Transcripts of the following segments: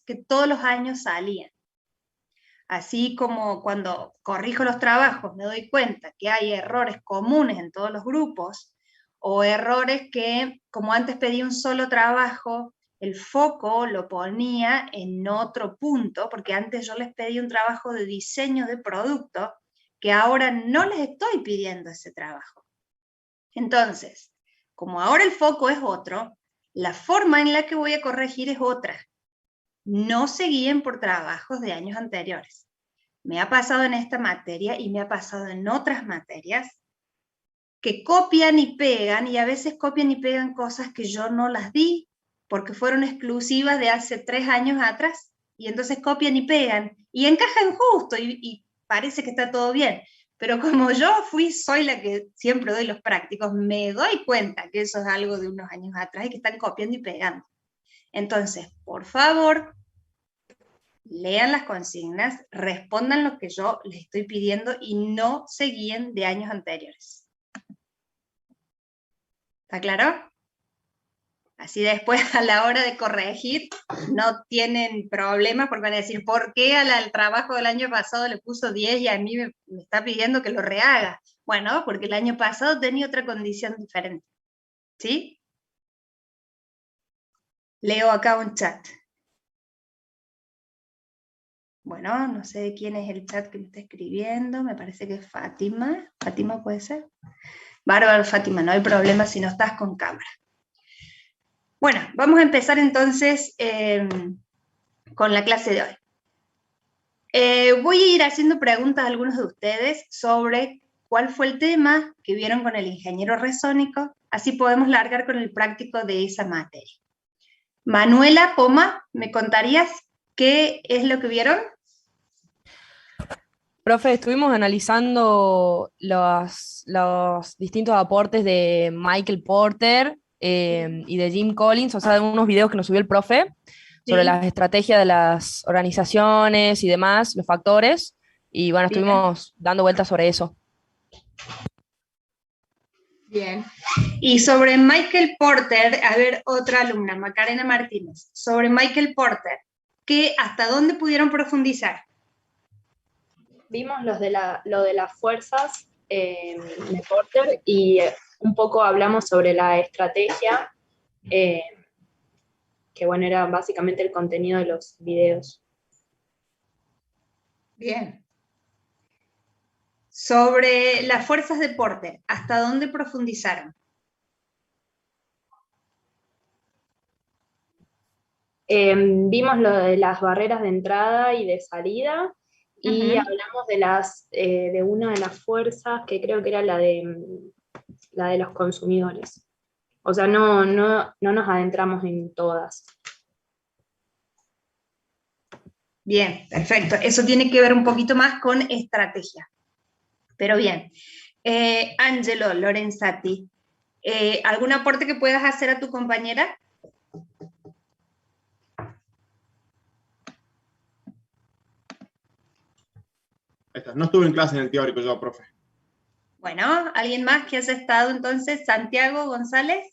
que todos los años salían. Así como cuando corrijo los trabajos me doy cuenta que hay errores comunes en todos los grupos, o errores que, como antes pedí un solo trabajo, el foco lo ponía en otro punto, porque antes yo les pedí un trabajo de diseño de producto, que ahora no les estoy pidiendo ese trabajo. Entonces, como ahora el foco es otro, la forma en la que voy a corregir es otra. No se guíen por trabajos de años anteriores. Me ha pasado en esta materia y me ha pasado en otras materias que copian y pegan, y a veces copian y pegan cosas que yo no las di porque fueron exclusivas de hace 3 años atrás, y entonces copian y pegan y encajan justo y parece que está todo bien, pero como yo soy la que siempre doy los prácticos, me doy cuenta que eso es algo de unos años atrás y que están copiando y pegando. Entonces, por favor, lean las consignas, respondan lo que yo les estoy pidiendo y no se guíen de años anteriores. ¿Está claro? Así después a la hora de corregir no tienen problemas porque van a decir, ¿por qué al trabajo del año pasado le puso 10 y a mí me está pidiendo que lo rehaga? Bueno, porque el año pasado tenía otra condición diferente. ¿Sí? Leo acá un chat. Bueno, no sé de quién es el chat que me está escribiendo, me parece que es Fátima. ¿Fátima puede ser? Bárbaro, Fátima, no hay problema si no estás con cámara. Bueno, vamos a empezar entonces con la clase de hoy. Voy a ir haciendo preguntas a algunos de ustedes sobre cuál fue el tema que vieron con el ingeniero resónico, así podemos largar con el práctico de esa materia. Manuela Poma, ¿me contarías qué es lo que vieron? Profe, estuvimos analizando los distintos aportes de Michael Porter y de Jim Collins, o sea, de unos videos que nos subió el profe sobre Sí. las estrategias de las organizaciones y demás, los factores, y bueno, Bien. estuvimos dando vueltas sobre eso. Bien. Y sobre Michael Porter, a ver, otra alumna, Macarena Martínez, sobre Michael Porter, ¿hasta dónde pudieron profundizar? Vimos lo de las fuerzas de Porter y un poco hablamos sobre la estrategia, que bueno, era básicamente el contenido de los videos. Bien. Sobre las fuerzas de Porter, ¿hasta dónde profundizaron? Vimos lo de las barreras de entrada y de salida, y hablamos de una de las fuerzas que creo que era la de los consumidores. O sea, no nos adentramos en todas. Bien, perfecto. Eso tiene que ver un poquito más con estrategia. Pero bien. Angelo Lorenzati, ¿algún aporte que puedas hacer a tu compañera? No estuve en clase en el teórico yo, profe. Bueno, ¿alguien más que haya estado entonces? Santiago González.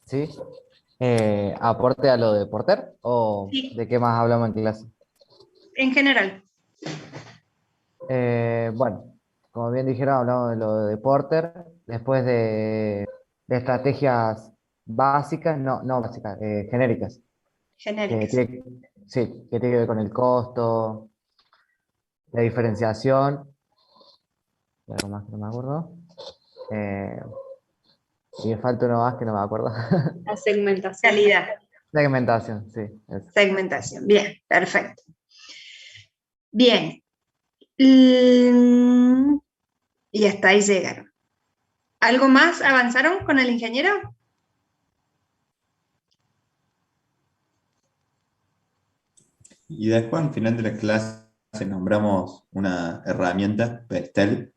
Sí. ¿Aporte a lo de Porter? ¿O Sí. de qué más hablamos en clase? En general. Bueno, como bien dijeron, hablamos de lo de Porter, después de estrategias básicas, no básicas, genéricas. Genéricas. Sí, que tiene que ver con el costo, la diferenciación, y algo más que no me acuerdo. Y me falta uno más que no me acuerdo. La segmentación. Calidad. Segmentación, sí. Eso. Segmentación, bien, perfecto. Bien. Y hasta ahí llegaron. ¿Algo más avanzaron con el ingeniero? Y después, al final de la clase, nombramos una herramienta, Pestel.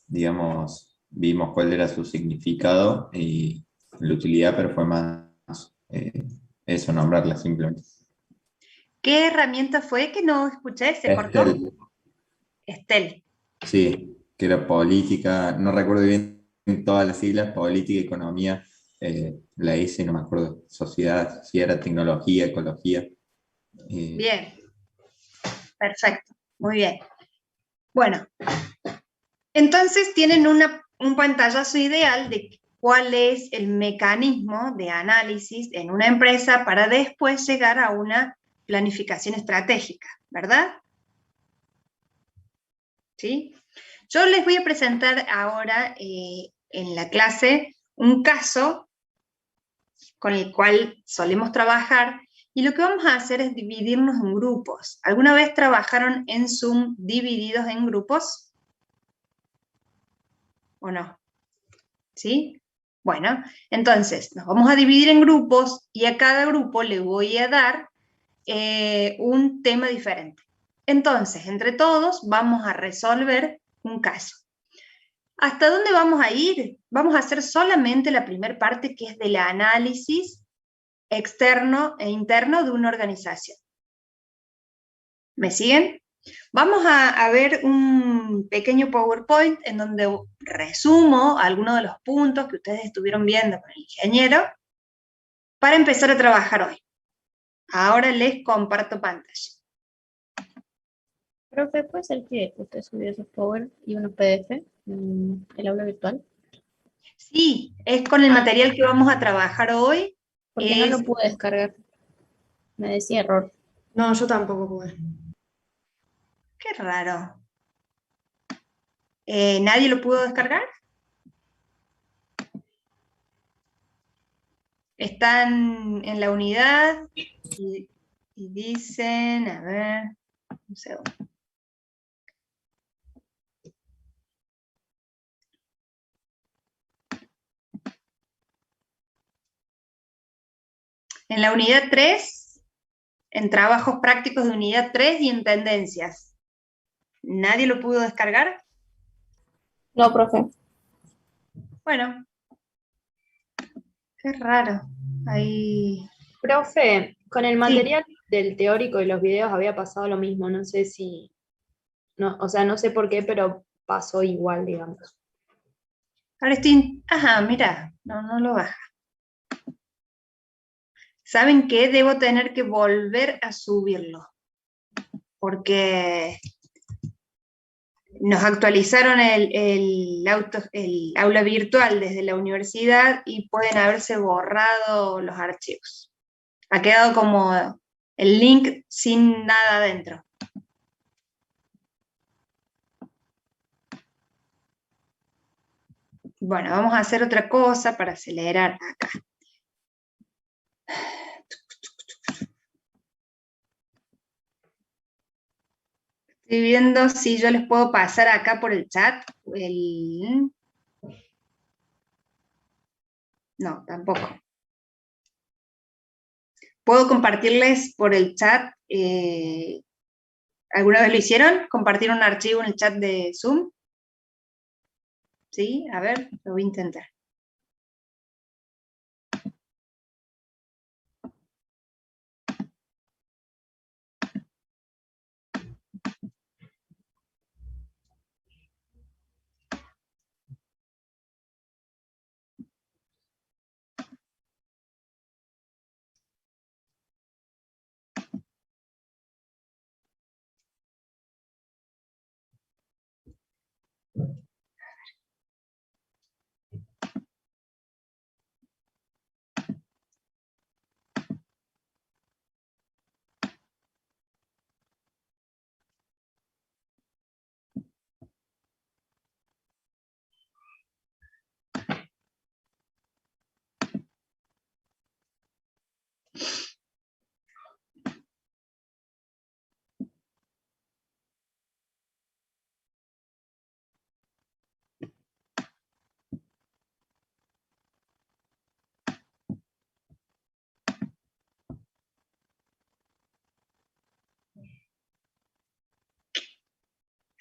Digamos, vimos cuál era su significado y la utilidad, pero fue más eso, nombrarla simplemente. ¿Qué herramienta fue que no escuché? ¿Se cortó? Estel. Sí, que era política, no recuerdo bien todas las siglas, política, economía la hice, no me acuerdo, sociedad, si era tecnología, ecología. Bien, perfecto, muy bien. Bueno, entonces tienen un pantallazo ideal de cuál es el mecanismo de análisis en una empresa para después llegar a una planificación estratégica, ¿verdad? ¿Sí? Yo les voy a presentar ahora en la clase un caso con el cual solemos trabajar, y lo que vamos a hacer es dividirnos en grupos. ¿Alguna vez trabajaron en Zoom divididos en grupos? ¿O no? ¿Sí? Bueno, entonces nos vamos a dividir en grupos y a cada grupo le voy a dar un tema diferente. Entonces, entre todos vamos a resolver un caso. ¿Hasta dónde vamos a ir? Vamos a hacer solamente la primera parte, que es del análisis externo e interno de una organización. ¿Me siguen? Vamos a ver un pequeño PowerPoint en donde resumo algunos de los puntos que ustedes estuvieron viendo con el ingeniero para empezar a trabajar hoy. Ahora les comparto pantalla. Profe, ¿puede ser que usted subió esos Power y unos PDF en el aula virtual? Sí, es con el material que vamos a trabajar hoy. Porque no lo pude descargar. Me decía error. No, yo tampoco pude. Qué raro. ¿Nadie lo pudo descargar? Están en la unidad y dicen, a ver, un segundo. En la unidad 3, en trabajos prácticos de unidad 3 y en tendencias. ¿Nadie lo pudo descargar? No, profe. Bueno, qué raro. Ahí. Profe, con el Sí. material del teórico y los videos había pasado lo mismo. No sé si... No, o sea, no sé por qué, pero pasó igual, digamos. Ahora estoy. Ajá, mira, no lo baja. ¿Saben qué? Debo tener que volver a subirlo. Porque nos actualizaron el aula virtual desde la universidad y pueden haberse borrado los archivos. Ha quedado como el link sin nada adentro. Bueno, vamos a hacer otra cosa para acelerar acá. Estoy viendo si yo les puedo pasar acá por el chat. No, tampoco. ¿Puedo compartirles por el chat? ¿Alguna vez lo hicieron? ¿Compartir un archivo en el chat de Zoom? Sí, a ver, lo voy a intentar.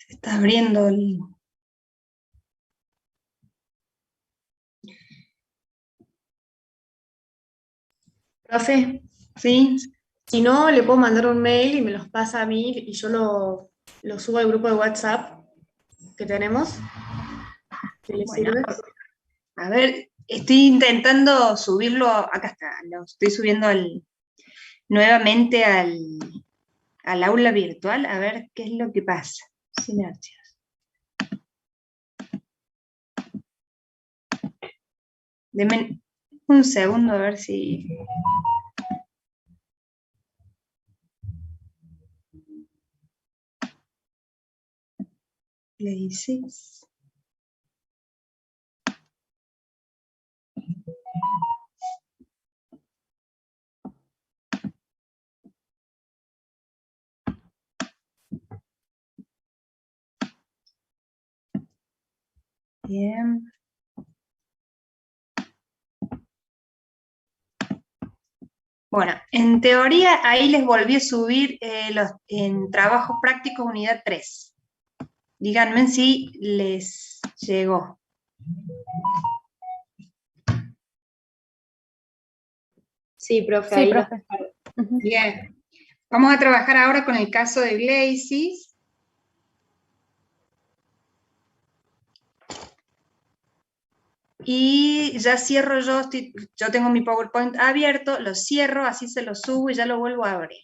Se está abriendo el... Profe, ¿Sí? si no, le puedo mandar un mail y me los pasa a mí y yo lo subo al grupo de WhatsApp que tenemos. ¿Qué le Bueno, sirve? a ver, Estoy intentando subirlo, acá está, lo estoy subiendo nuevamente al aula virtual, a ver qué es lo que pasa. Sinergias. Denme un segundo a ver si... Places. Bien. Bueno, en teoría ahí les volví a subir en trabajos prácticos unidad 3. Díganme si les llegó. Sí, profe, Sí, ahí profe. Bien. Vamos a trabajar ahora con el caso de Glacis. Y ya cierro yo tengo mi PowerPoint abierto, lo cierro, así se lo subo y ya lo vuelvo a abrir.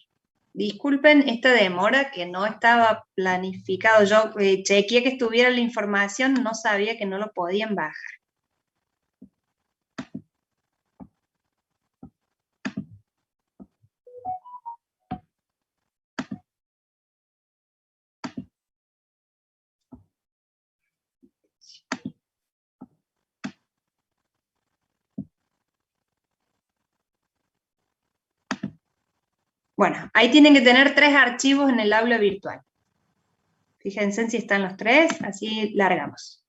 Disculpen esta demora que no estaba planificado. Yo chequeé que estuviera la información, no sabía que no lo podían bajar. Bueno, ahí tienen que tener 3 archivos en el aula virtual. Fíjense si están los 3, así largamos.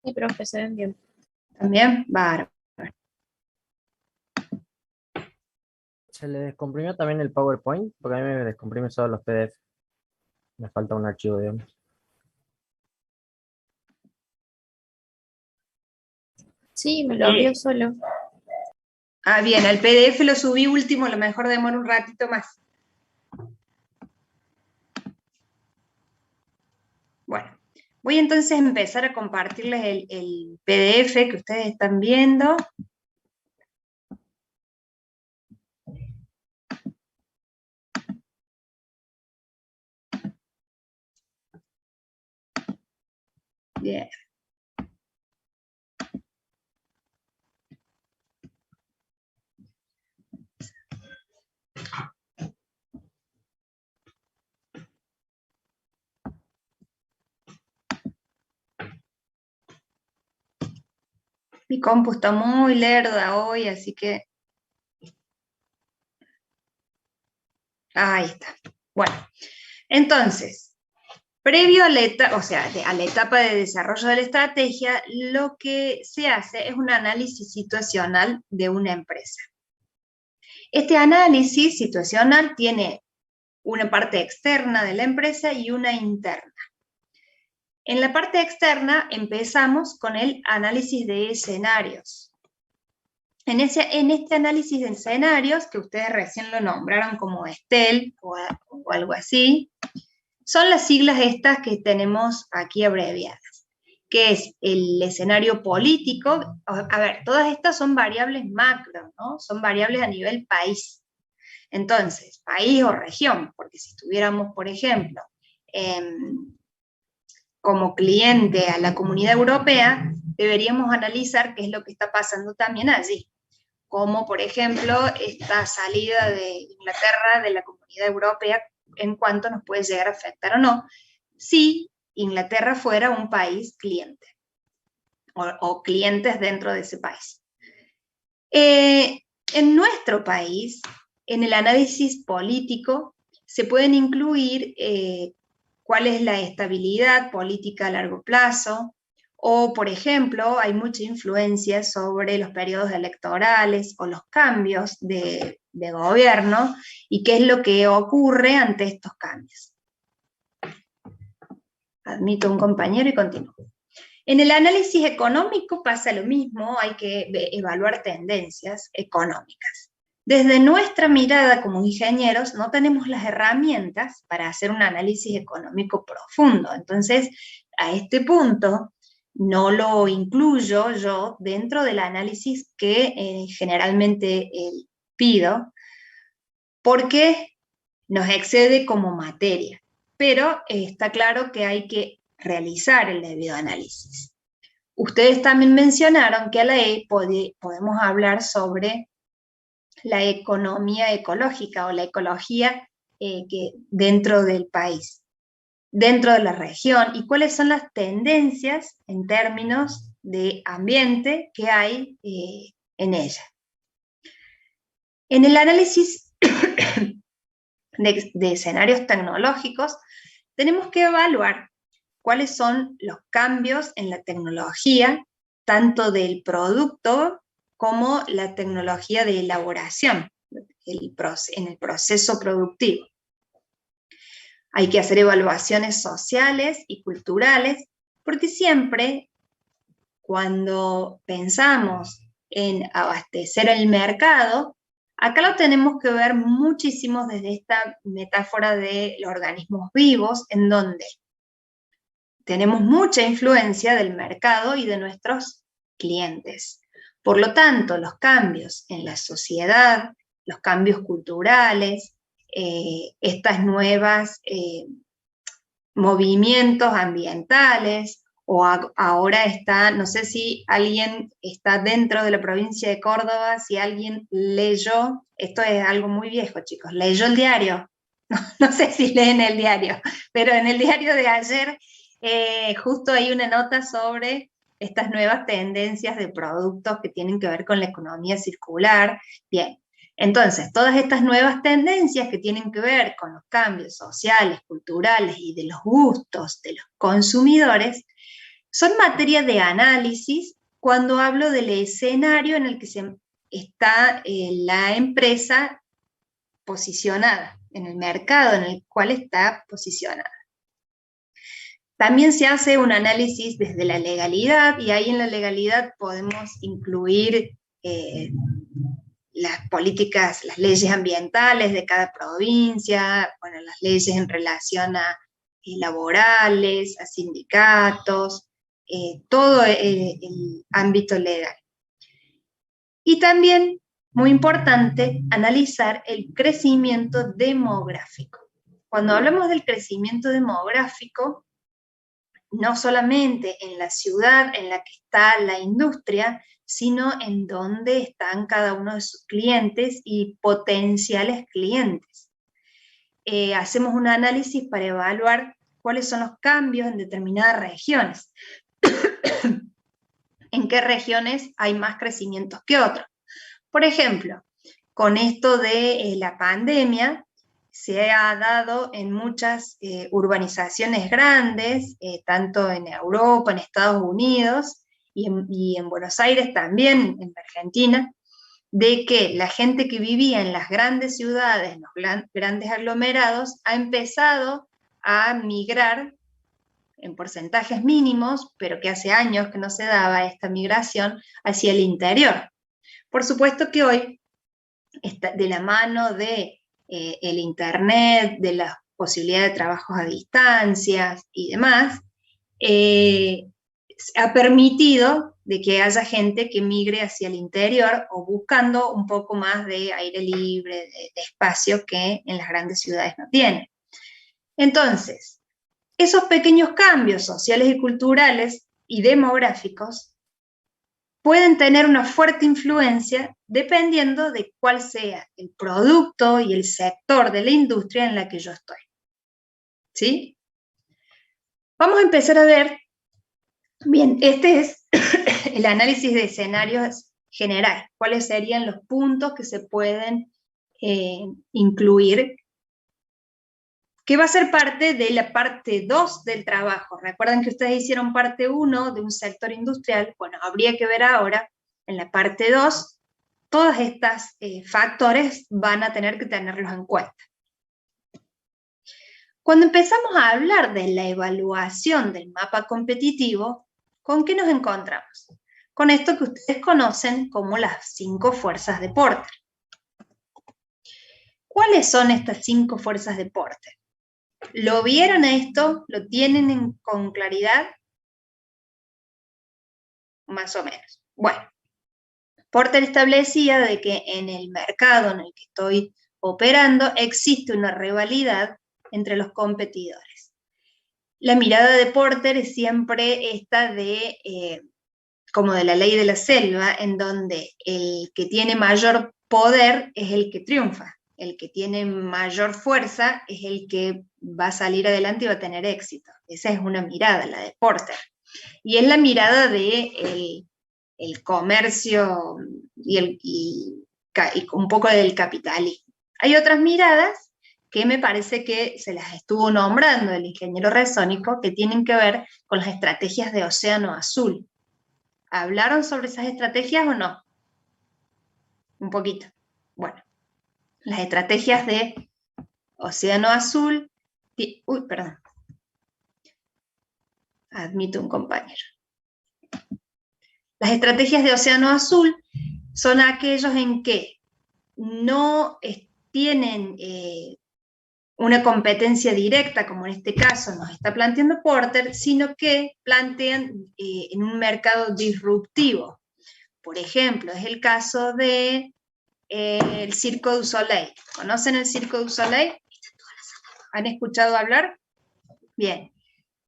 Sí, profe, se ven bien. ¿También? Bárbaro. ¿Se le descomprimió también el PowerPoint? Porque a mí me descomprime solo los PDF. Me falta un archivo, digamos. Sí, me lo abrió solo. Ah, bien, al PDF lo subí último, a lo mejor demora un ratito más. Bueno, voy entonces a empezar a compartirles el PDF que ustedes están viendo. Bien. Mi compu está muy lerda hoy, así que... Ahí está. Bueno, entonces, previo a la etapa de desarrollo de la estrategia, lo que se hace es un análisis situacional de una empresa. Este análisis situacional tiene una parte externa de la empresa y una interna. En la parte externa empezamos con el análisis de escenarios. En este análisis de escenarios, que ustedes recién lo nombraron como STEL o algo así, son las siglas estas que tenemos aquí abreviadas, que es el escenario político. A ver, todas estas son variables macro, ¿no? Son variables a nivel país. Entonces, país o región, porque si estuviéramos, por ejemplo, como cliente a la Comunidad Europea, deberíamos analizar qué es lo que está pasando también allí. Como, por ejemplo, esta salida de Inglaterra de la Comunidad Europea, en cuanto nos puede llegar a afectar o no, si Inglaterra fuera un país cliente, o clientes dentro de ese país. En nuestro país, en el análisis político, se pueden incluir cuál es la estabilidad política a largo plazo, o, por ejemplo, hay mucha influencia sobre los periodos electorales o los cambios de gobierno y qué es lo que ocurre ante estos cambios. Admito a un compañero y continúo. En el análisis económico pasa lo mismo, hay que evaluar tendencias económicas. Desde nuestra mirada como ingenieros no tenemos las herramientas para hacer un análisis económico profundo, entonces a este punto no lo incluyo yo dentro del análisis que generalmente pido, porque nos excede como materia, pero está claro que hay que realizar el debido análisis. Ustedes también mencionaron que a la E podemos hablar sobre la economía ecológica o la ecología que dentro del país, dentro de la región, y cuáles son las tendencias en términos de ambiente que hay en ella. En el análisis de escenarios tecnológicos, tenemos que evaluar cuáles son los cambios en la tecnología, tanto del producto como la tecnología de elaboración en el proceso productivo. Hay que hacer evaluaciones sociales y culturales, porque siempre cuando pensamos en abastecer el mercado, acá lo tenemos que ver muchísimo desde esta metáfora de los organismos vivos, en donde tenemos mucha influencia del mercado y de nuestros clientes. Por lo tanto, los cambios en la sociedad, los cambios culturales, estas nuevas movimientos ambientales, o ahora está, no sé si alguien está dentro de la provincia de Córdoba, si alguien leyó, esto es algo muy viejo, chicos, leyó el diario, no sé si leen el diario, pero en el diario de ayer justo hay una nota sobre estas nuevas tendencias de productos que tienen que ver con la economía circular. Bien, entonces, todas estas nuevas tendencias que tienen que ver con los cambios sociales, culturales y de los gustos de los consumidores, son materia de análisis cuando hablo del escenario en el que está la empresa posicionada, en el mercado en el cual está posicionada. También se hace un análisis desde la legalidad, y ahí en la legalidad podemos incluir las políticas, las leyes ambientales de cada provincia, bueno, las leyes en relación a laborales, a sindicatos, todo el ámbito legal. Y también, muy importante, analizar el crecimiento demográfico. Cuando hablamos del crecimiento demográfico, no solamente en la ciudad en la que está la industria, sino en dónde están cada uno de sus clientes y potenciales clientes. Hacemos un análisis para evaluar cuáles son los cambios en determinadas regiones. En qué regiones hay más crecimientos que otros. Por ejemplo, con esto de la pandemia, se ha dado en muchas urbanizaciones grandes, tanto en Europa, en Estados Unidos, y en Buenos Aires también, en Argentina, de que la gente que vivía en las grandes ciudades, en los grandes aglomerados, ha empezado a migrar en porcentajes mínimos, pero que hace años que no se daba esta migración hacia el interior. Por supuesto que hoy, de la mano de el internet, de la posibilidad de trabajos a distancia y demás, ha permitido de que haya gente que migre hacia el interior o buscando un poco más de aire libre, de espacio que en las grandes ciudades no tienen. Entonces, esos pequeños cambios sociales y culturales y demográficos pueden tener una fuerte influencia dependiendo de cuál sea el producto y el sector de la industria en la que yo estoy. ¿Sí? Vamos a empezar a ver, bien, este es el análisis de escenarios general, cuáles serían los puntos que se pueden incluir, que va a ser parte de la parte 2 del trabajo. Recuerden que ustedes hicieron parte 1 de un sector industrial, bueno, habría que ver ahora, en la parte 2, todos estos factores van a tener que tenerlos en cuenta. Cuando empezamos a hablar de la evaluación del mapa competitivo, ¿con qué nos encontramos? Con esto que ustedes conocen como las 5 fuerzas de Porter. ¿Cuáles son estas 5 fuerzas de Porter? ¿Lo vieron esto? ¿Lo tienen con claridad? Más o menos. Bueno, Porter establecía de que en el mercado en el que estoy operando existe una rivalidad entre los competidores. La mirada de Porter es siempre esta de, como de la ley de la selva, en donde el que tiene mayor poder es el que triunfa, el que tiene mayor fuerza es el que va a salir adelante y va a tener éxito. Esa es una mirada, la de Porter. Y es la mirada de el comercio y un poco del capitalismo. Hay otras miradas que me parece que se las estuvo nombrando el ingeniero Resónico, que tienen que ver con las estrategias de Océano Azul. ¿Hablaron sobre esas estrategias o no? Un poquito. Bueno, las estrategias de Océano Azul... Uy, perdón. Admito un compañero. Las estrategias de Océano Azul son aquellos en que no tienen una competencia directa, como en este caso nos está planteando Porter, sino que plantean en un mercado disruptivo. Por ejemplo, es el caso de el Cirque du Soleil. ¿Conocen el Cirque du Soleil? ¿Han escuchado hablar? Bien.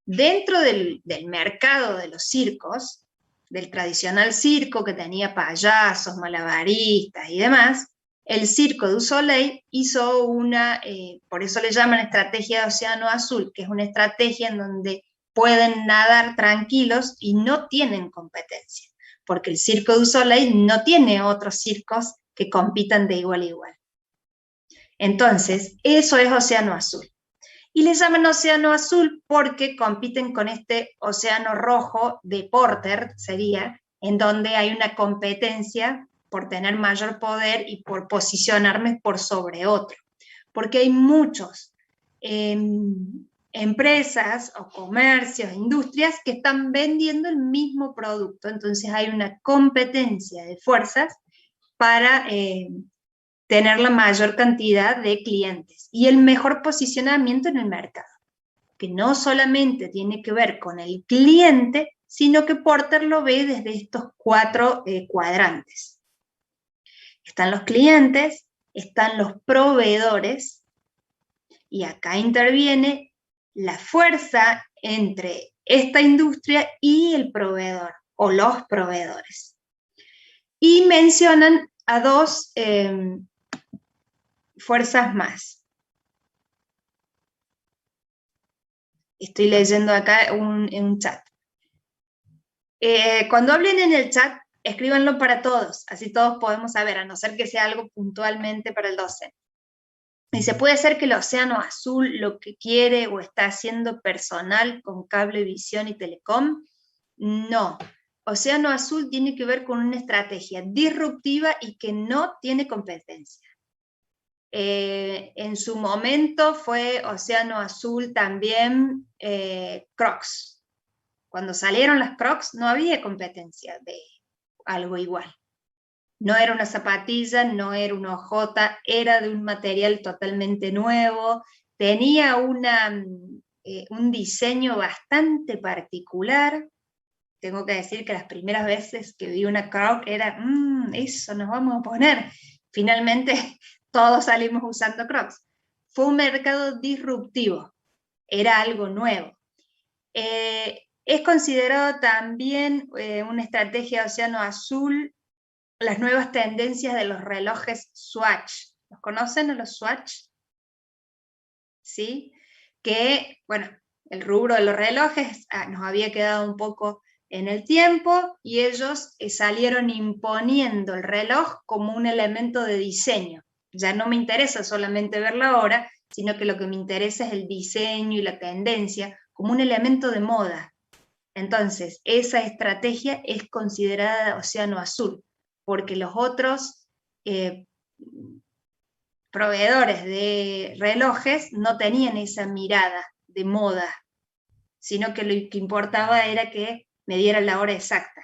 Dentro del mercado de los circos, del tradicional circo que tenía payasos, malabaristas y demás, el Cirque du Soleil hizo una, por eso le llaman estrategia de Océano Azul, que es una estrategia en donde pueden nadar tranquilos y no tienen competencia, porque el Cirque du Soleil no tiene otros circos que compitan de igual a igual. Entonces, eso es Océano Azul. Y le llaman Océano Azul porque compiten con este Océano Rojo de Porter, sería, en donde hay una competencia por tener mayor poder y por posicionarme por sobre otro. Porque hay muchos empresas o comercios, industrias que están vendiendo el mismo producto. Entonces hay una competencia de fuerzas para tener la mayor cantidad de clientes y el mejor posicionamiento en el mercado, que no solamente tiene que ver con el cliente, sino que Porter lo ve desde estos 4 cuadrantes. Están los clientes, están los proveedores, y acá interviene la fuerza entre esta industria y el proveedor, o los proveedores. Y mencionan a 2 fuerzas más. Estoy leyendo acá en un chat. Cuando hablen en el chat, escríbanlo para todos, así todos podemos saber, a no ser que sea algo puntualmente para el docente. Dice, ¿puede ser que el Océano Azul lo que quiere o está haciendo personal con Cablevisión y Telecom? No. Océano Azul tiene que ver con una estrategia disruptiva y que no tiene competencia. En su momento fue Océano Azul también Crocs. Cuando salieron las Crocs no había competencia de algo igual. No era una zapatilla, no era una hojota, era de un material totalmente nuevo, tenía un diseño bastante particular. Tengo que decir que las primeras veces que vi una Croc era, eso nos vamos a poner. Finalmente todos salimos usando Crocs. Fue un mercado disruptivo, era algo nuevo. Es considerado también una estrategia de Océano Azul las nuevas tendencias de los relojes Swatch. ¿Los conocen a los Swatch? ¿Sí? Que, bueno, el rubro de los relojes nos había quedado un poco en el tiempo y ellos salieron imponiendo el reloj como un elemento de diseño. Ya no me interesa solamente ver la hora, sino que lo que me interesa es el diseño y la tendencia como un elemento de moda. Entonces, esa estrategia es considerada Océano Azul, porque los otros proveedores de relojes no tenían esa mirada de moda, sino que lo que importaba era que me dieran la hora exacta.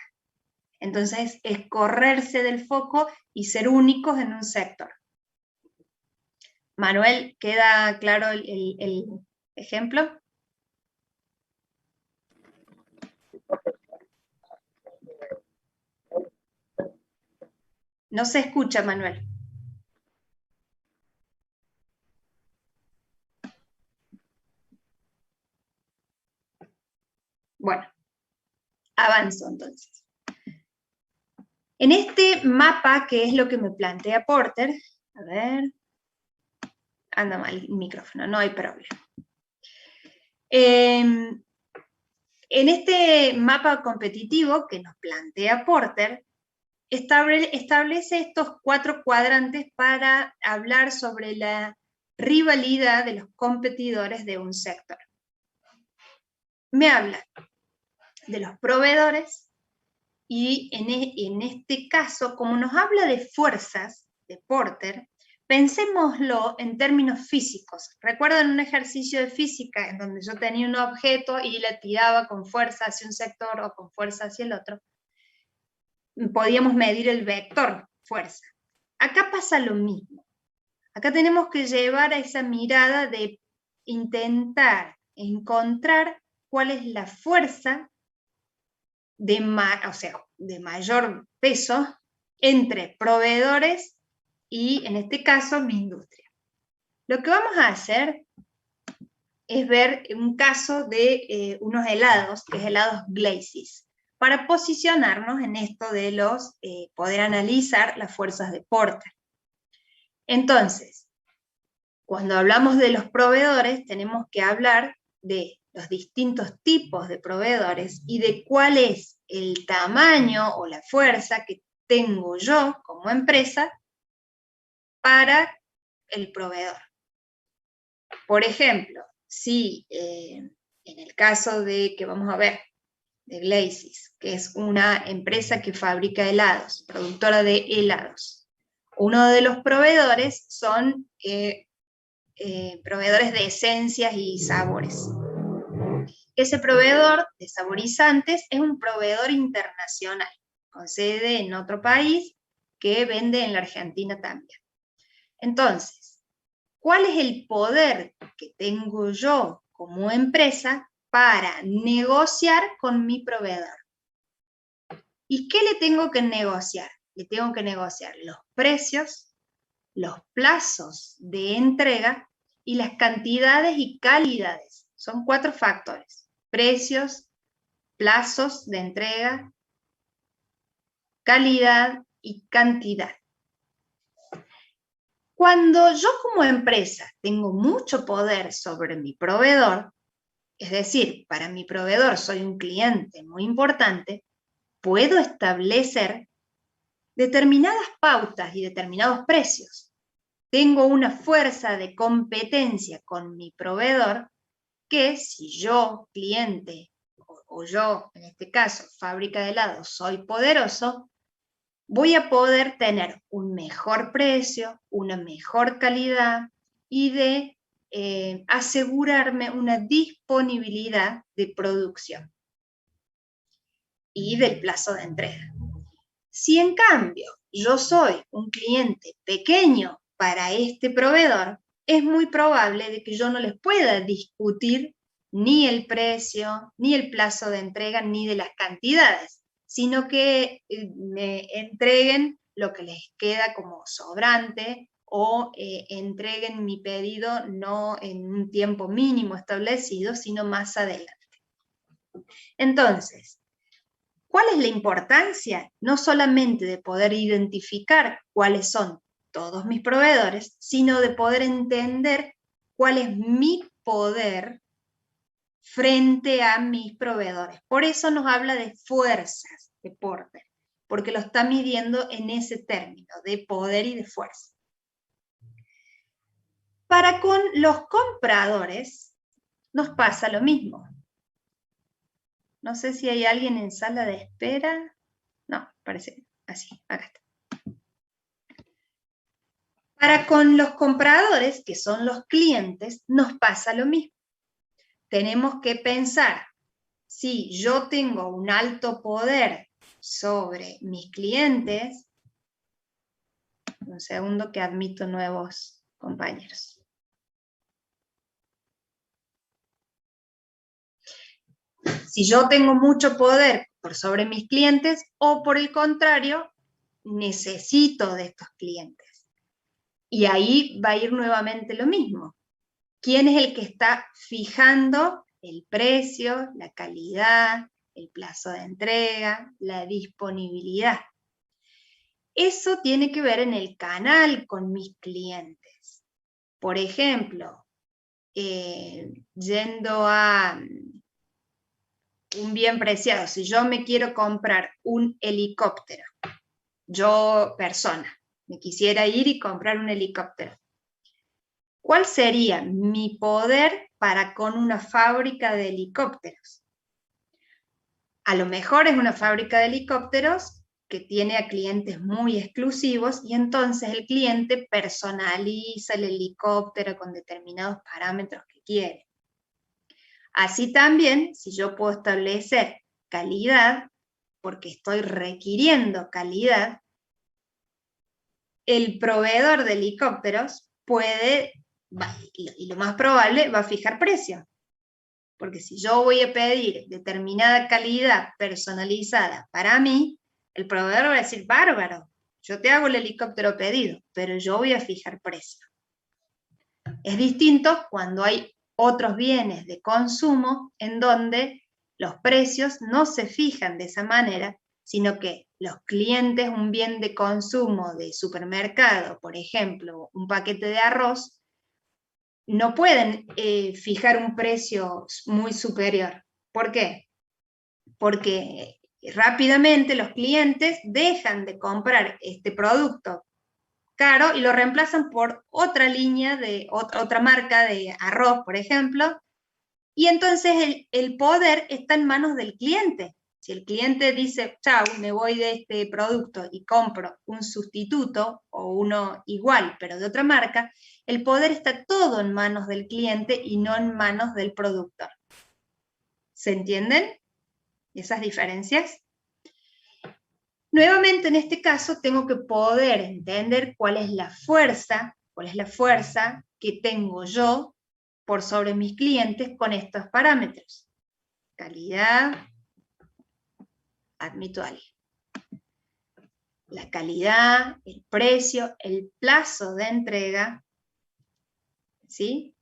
Entonces es correrse del foco y ser únicos en un sector. Manuel, ¿queda claro el ejemplo? No se escucha, Manuel. Bueno, avanzo entonces. En este mapa, que es lo que me plantea Porter, a ver, anda mal el micrófono, no hay problema. En este mapa competitivo que nos plantea Porter, establece estos 4 cuadrantes para hablar sobre la rivalidad de los competidores de un sector. Me habla de los proveedores y en este caso, como nos habla de fuerzas de Porter, pensémoslo en términos físicos. ¿Recuerdan un ejercicio de física en donde yo tenía un objeto y le tiraba con fuerza hacia un sector o con fuerza hacia el otro? Podíamos medir el vector fuerza. Acá pasa lo mismo. Acá tenemos que llevar a esa mirada de intentar encontrar cuál es la fuerza de mayor peso entre proveedores y, en este caso, mi industria. Lo que vamos a hacer es ver un caso de unos helados, que es helados Glacis, para posicionarnos en esto de poder analizar las fuerzas de Porter. Entonces, cuando hablamos de los proveedores, tenemos que hablar de los distintos tipos de proveedores y de cuál es el tamaño o la fuerza que tengo yo como empresa para el proveedor. Por ejemplo, si en el caso de que vamos a ver, de Glacis, que es una empresa que fabrica helados, productora de helados. Uno de los proveedores son proveedores de esencias y sabores. Ese proveedor de saborizantes es un proveedor internacional, con sede en otro país, que vende en la Argentina también. Entonces, ¿cuál es el poder que tengo yo como empresa para negociar con mi proveedor? ¿Y qué le tengo que negociar? Le tengo que negociar los precios, los plazos de entrega y las cantidades y calidades. Son 4 factores: precios, plazos de entrega, calidad y cantidad. Cuando yo como empresa tengo mucho poder sobre mi proveedor, es decir, para mi proveedor soy un cliente muy importante, puedo establecer determinadas pautas y determinados precios. Tengo una fuerza de competencia con mi proveedor que, si yo, cliente, o yo, en este caso, fábrica de helados, soy poderoso, voy a poder tener un mejor precio, una mejor calidad y de asegurarme una disponibilidad de producción y del plazo de entrega. Si en cambio yo soy un cliente pequeño para este proveedor, es muy probable de que yo no les pueda discutir ni el precio, ni el plazo de entrega, ni de las cantidades, sino que me entreguen lo que les queda como sobrante o entreguen mi pedido no en un tiempo mínimo establecido, sino más adelante. Entonces, ¿cuál es la importancia? No solamente de poder identificar cuáles son todos mis proveedores, sino de poder entender cuál es mi poder frente a mis proveedores. Por eso nos habla de fuerzas de Porter, porque lo está midiendo en ese término de poder y de fuerza. Para con los compradores nos pasa lo mismo. No sé si hay alguien en sala de espera. No, parece así, acá está. Para con los compradores, que son los clientes, nos pasa lo mismo. Tenemos que pensar, si yo tengo un alto poder sobre mis clientes, un segundo que admito nuevos compañeros. Si yo tengo mucho poder por sobre mis clientes, o por el contrario, necesito de estos clientes. Y ahí va a ir nuevamente lo mismo. ¿Quién es el que está fijando el precio, la calidad, el plazo de entrega, la disponibilidad? Eso tiene que ver en el canal con mis clientes. Por ejemplo, yendo a un bien preciado, si yo me quiero comprar un helicóptero, yo persona, me quisiera ir y comprar un helicóptero, ¿cuál sería mi poder para con una fábrica de helicópteros? A lo mejor es una fábrica de helicópteros que tiene a clientes muy exclusivos y entonces el cliente personaliza el helicóptero con determinados parámetros que quiere. Así también, si yo puedo establecer calidad, porque estoy requiriendo calidad, el proveedor de helicópteros puede, y lo más probable, va a fijar precio. Porque si yo voy a pedir determinada calidad personalizada para mí, el proveedor va a decir, bárbaro, yo te hago el helicóptero pedido, pero yo voy a fijar precio. Es distinto cuando hay otros bienes de consumo en donde los precios no se fijan de esa manera, sino que los clientes, un bien de consumo de supermercado, por ejemplo, un paquete de arroz, no pueden fijar un precio muy superior. ¿Por qué? Porque rápidamente los clientes dejan de comprar este producto caro y lo reemplazan por otra línea, de otra marca de arroz, por ejemplo, y entonces el poder está en manos del cliente. Si el cliente dice, chau, me voy de este producto y compro un sustituto o uno igual, pero de otra marca, el poder está todo en manos del cliente y no en manos del productor. ¿Se entienden esas diferencias? Nuevamente, en este caso, tengo que poder entender cuál es la fuerza que tengo yo por sobre mis clientes con estos parámetros. Calidad, admito alguien. La calidad, el precio, el plazo de entrega, ¿sí?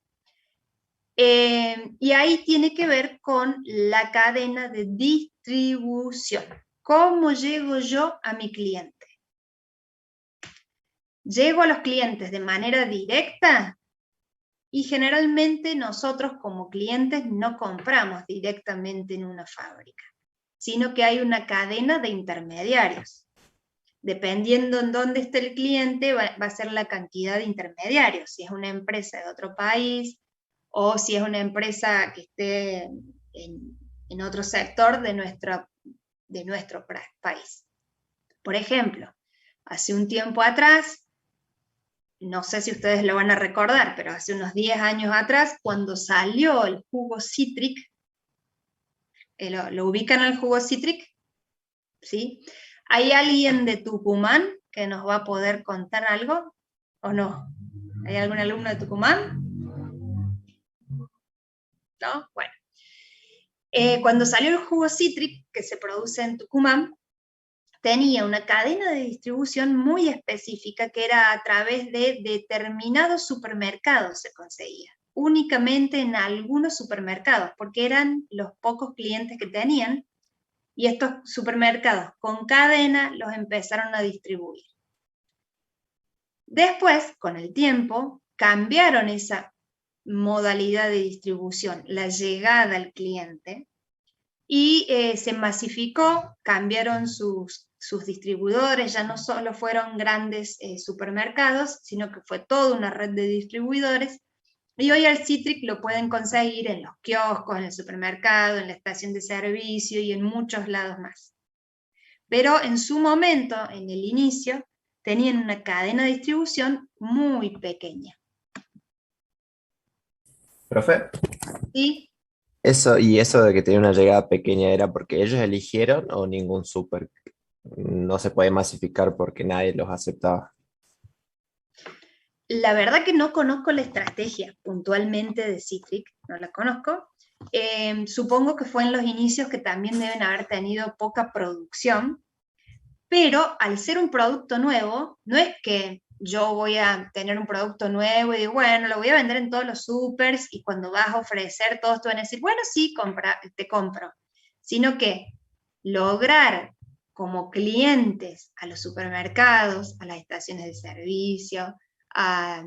Y ahí tiene que ver con la cadena de distribución. ¿Cómo llego yo a mi cliente? ¿Llego a los clientes de manera directa? Y generalmente nosotros como clientes no compramos directamente en una fábrica, sino que hay una cadena de intermediarios. Dependiendo en dónde esté el cliente, va a ser la cantidad de intermediarios. Si es una empresa de otro país, o si es una empresa que esté en otro sector de nuestro país. Por ejemplo, hace un tiempo atrás, no sé si ustedes lo van a recordar, pero hace unos 10 años atrás, cuando salió el jugo Citric, ¿lo ubican al jugo Citric? ¿Sí? ¿Hay alguien de Tucumán que nos va a poder contar algo? ¿O no? ¿Hay algún alumno de Tucumán? ¿No? Bueno. Cuando salió el jugo Citric, que se produce en Tucumán, tenía una cadena de distribución muy específica que era a través de determinados supermercados se conseguía, únicamente en algunos supermercados, porque eran los pocos clientes que tenían, y estos supermercados con cadena los empezaron a distribuir. Después, con el tiempo, cambiaron esa modalidad de distribución, la llegada al cliente, y se masificó, cambiaron sus distribuidores, ya no solo fueron grandes supermercados, sino que fue toda una red de distribuidores, y hoy al Citric lo pueden conseguir en los kioscos, en el supermercado, en la estación de servicio y en muchos lados más. Pero en su momento, en el inicio, tenían una cadena de distribución muy pequeña. Profe, ¿Sí? eso de que tenía una llegada pequeña era porque ellos eligieron o ningún súper no se puede masificar porque nadie los aceptaba. La verdad que no conozco la estrategia puntualmente de Citric, no la conozco. Supongo que fue en los inicios que también deben haber tenido poca producción, pero al ser un producto nuevo, no es que yo voy a tener un producto nuevo y digo, bueno, lo voy a vender en todos los supers y cuando vas a ofrecer, todos te van a decir, bueno, sí, te compro. Sino que lograr como clientes a los supermercados, a las estaciones de servicio, a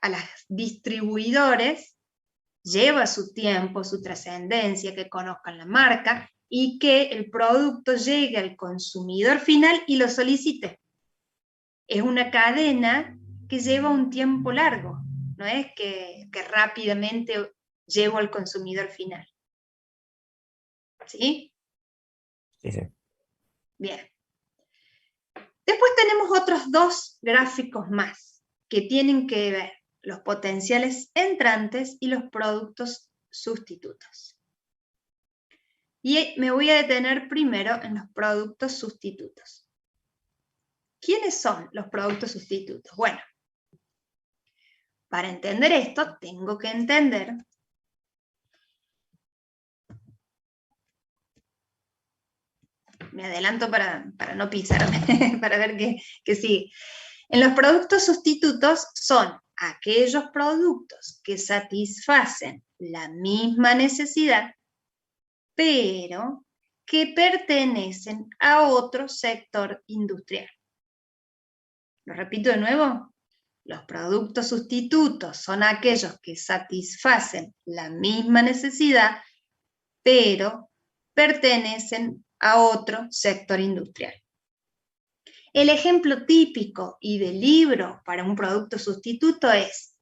las distribuidores, lleva su tiempo, su trascendencia, que conozcan la marca y que el producto llegue al consumidor final y lo solicite. Es una cadena que lleva un tiempo largo, no es que rápidamente llego al consumidor final. ¿Sí? Sí, sí. Bien. Después tenemos otros dos gráficos más que tienen que ver los potenciales entrantes y los productos sustitutos. Y me voy a detener primero en los productos sustitutos. ¿Quiénes son los productos sustitutos? Bueno, para entender esto tengo que entender me adelanto para no pisarme, para ver qué sigue. En los productos sustitutos son aquellos productos que satisfacen la misma necesidad, pero que pertenecen a otro sector industrial. Lo repito de nuevo. Los productos sustitutos son aquellos que satisfacen la misma necesidad, pero pertenecen a otro sector industrial. El ejemplo típico y de libro para un producto sustituto es,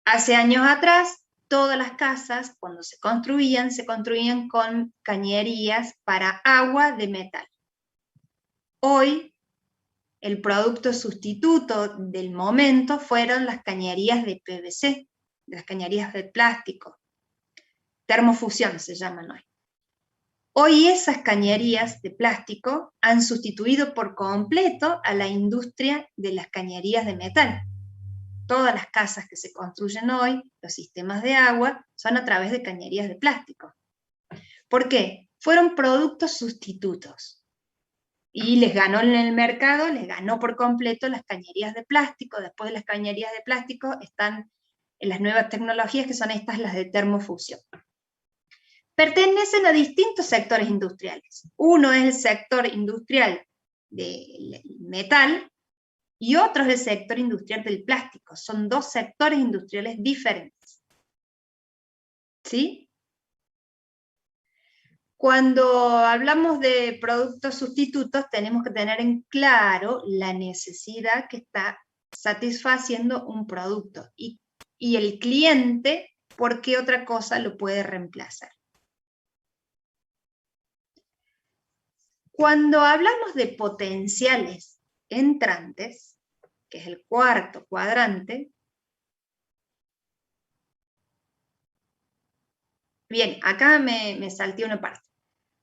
hace años atrás, todas las casas, cuando se construían con cañerías para agua de metal. Hoy, el producto sustituto del momento fueron las cañerías de PVC, las cañerías de plástico. Termofusión se llaman hoy. Hoy esas cañerías de plástico han sustituido por completo a la industria de las cañerías de metal. Todas las casas que se construyen hoy, los sistemas de agua, son a través de cañerías de plástico. ¿Por qué? Fueron productos sustitutos. Y les ganó en el mercado, les ganó por completo las cañerías de plástico. Después de las cañerías de plástico están en las nuevas tecnologías que son estas, las de termofusión. Pertenecen a distintos sectores industriales. Uno es el sector industrial del metal y otro es el sector industrial del plástico. Son dos sectores industriales diferentes. ¿Sí? Cuando hablamos de productos sustitutos, tenemos que tener en claro la necesidad que está satisfaciendo un producto y el cliente, por qué otra cosa lo puede reemplazar. Cuando hablamos de potenciales entrantes, que es el cuarto cuadrante, bien, acá me salté una parte.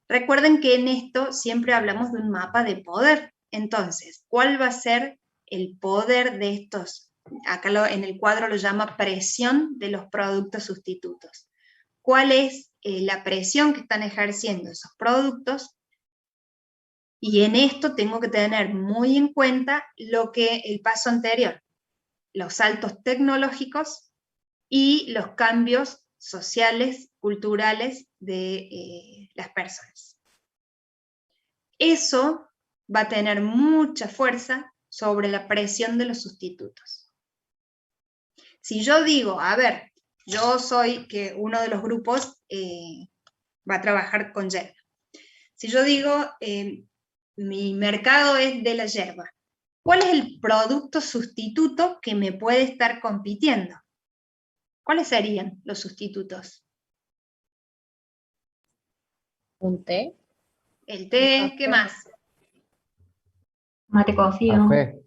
Recuerden que en esto siempre hablamos de un mapa de poder. Entonces, ¿cuál va a ser el poder de estos? Acá en el cuadro lo llama presión de los productos sustitutos. ¿Cuál es la presión que están ejerciendo esos productos? Y en esto tengo que tener muy en cuenta el paso anterior, los saltos tecnológicos y los cambios sociales, culturales de las personas. Eso va a tener mucha fuerza sobre la presión de los sustitutos. Si yo digo, a ver, yo soy que uno de los grupos va a trabajar con yerba. Si yo digo, mi mercado es de la yerba, ¿cuál es el producto sustituto que me puede estar compitiendo? ¿Cuáles serían los sustitutos? Un té. El té, ¿qué más? Mate cocido. Café.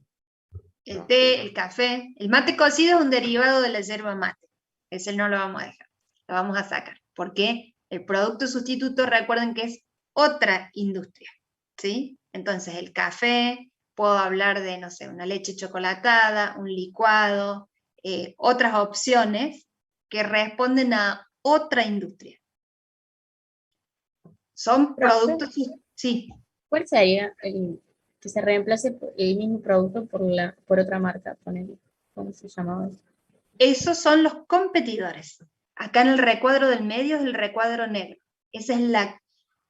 El té, el café. El mate cocido es un derivado de la yerba mate. Ese no lo vamos a dejar, lo vamos a sacar. Porque el producto sustituto, recuerden que es otra industria, ¿sí? Entonces el café, puedo hablar de, no sé, una leche chocolatada, un licuado, otras opciones que responden a otra industria. Son Profe, productos, sí. ¿cuál sería el que se reemplace el mismo producto por otra marca? Ponele, ¿cómo se llamaba eso? Esos son los competidores. Acá en el recuadro del medio es el recuadro negro. Esa es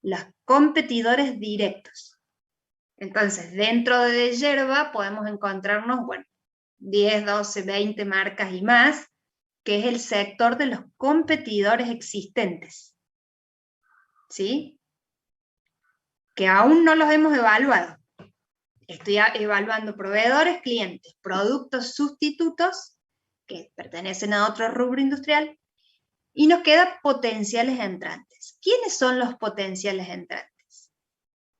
los competidores directos. Entonces, dentro de yerba podemos encontrarnos, bueno, 10, 12, 20 marcas y más, que es el sector de los competidores existentes. ¿Sí? Que aún no los hemos evaluado. Estoy evaluando proveedores, clientes, productos sustitutos que pertenecen a otro rubro industrial, y nos quedan potenciales entrantes. ¿Quiénes son los potenciales entrantes?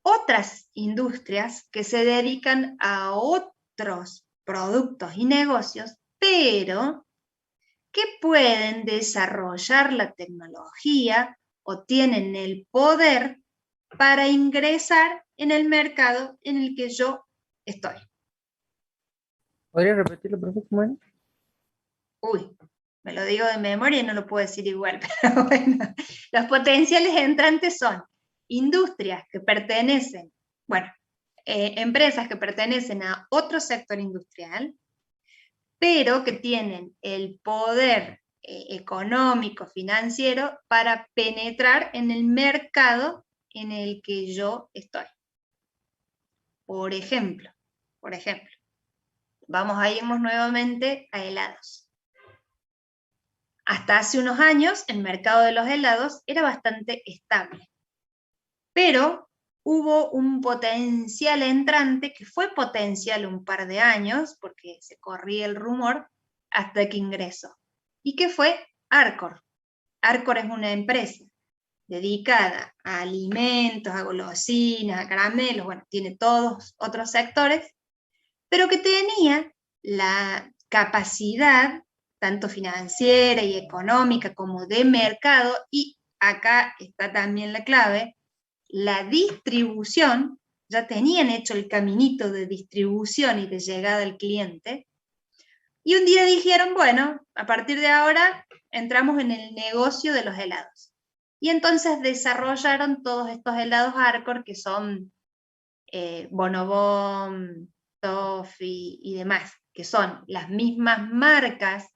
Otras industrias que se dedican a otros productos y negocios, pero que pueden desarrollar la tecnología o tienen el poder para ingresar en el mercado en el que yo estoy. ¿Podría repetirlo, profe? ¿Cómo era? Uy, me lo digo de memoria y no lo puedo decir igual, pero bueno, los potenciales entrantes son industrias que pertenecen, bueno, empresas que pertenecen a otro sector industrial, pero que tienen el poder económico, financiero, para penetrar en el mercado en el que yo estoy. Por ejemplo, vamos a irnos nuevamente a helados. Hasta hace unos años, el mercado de los helados era bastante estable, pero hubo un potencial entrante que fue potencial un par de años, porque se corría el rumor, hasta que ingresó. ¿Y qué fue? Arcor. Arcor es una empresa dedicada a alimentos, a golosinas, a caramelos, bueno, tiene todos otros sectores, pero que tenía la capacidad, tanto financiera y económica como de mercado, y acá está también la clave, la distribución, ya tenían hecho el caminito de distribución y de llegada al cliente, y un día dijeron, bueno, a partir de ahora entramos en el negocio de los helados. Y entonces desarrollaron todos estos helados Arcor, que son Bonobón, Toffee y demás, que son las mismas marcas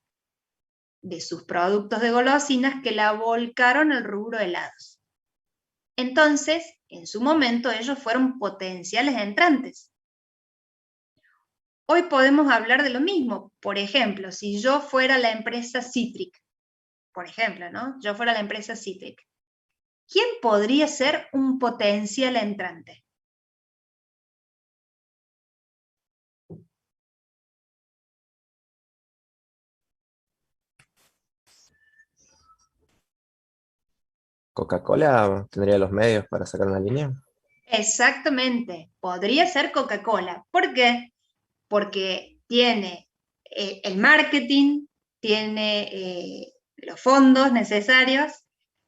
de sus productos de golosinas que la volcaron al rubro helados. Entonces, en su momento, ellos fueron potenciales entrantes. Hoy podemos hablar de lo mismo. Por ejemplo, si yo fuera la empresa Citric, por ejemplo, ¿no? Yo fuera la empresa Citric, ¿quién podría ser un potencial entrante? ¿Coca-Cola tendría los medios para sacar una línea? Exactamente, podría ser Coca-Cola. ¿Por qué? Porque tiene el marketing, tiene los fondos necesarios,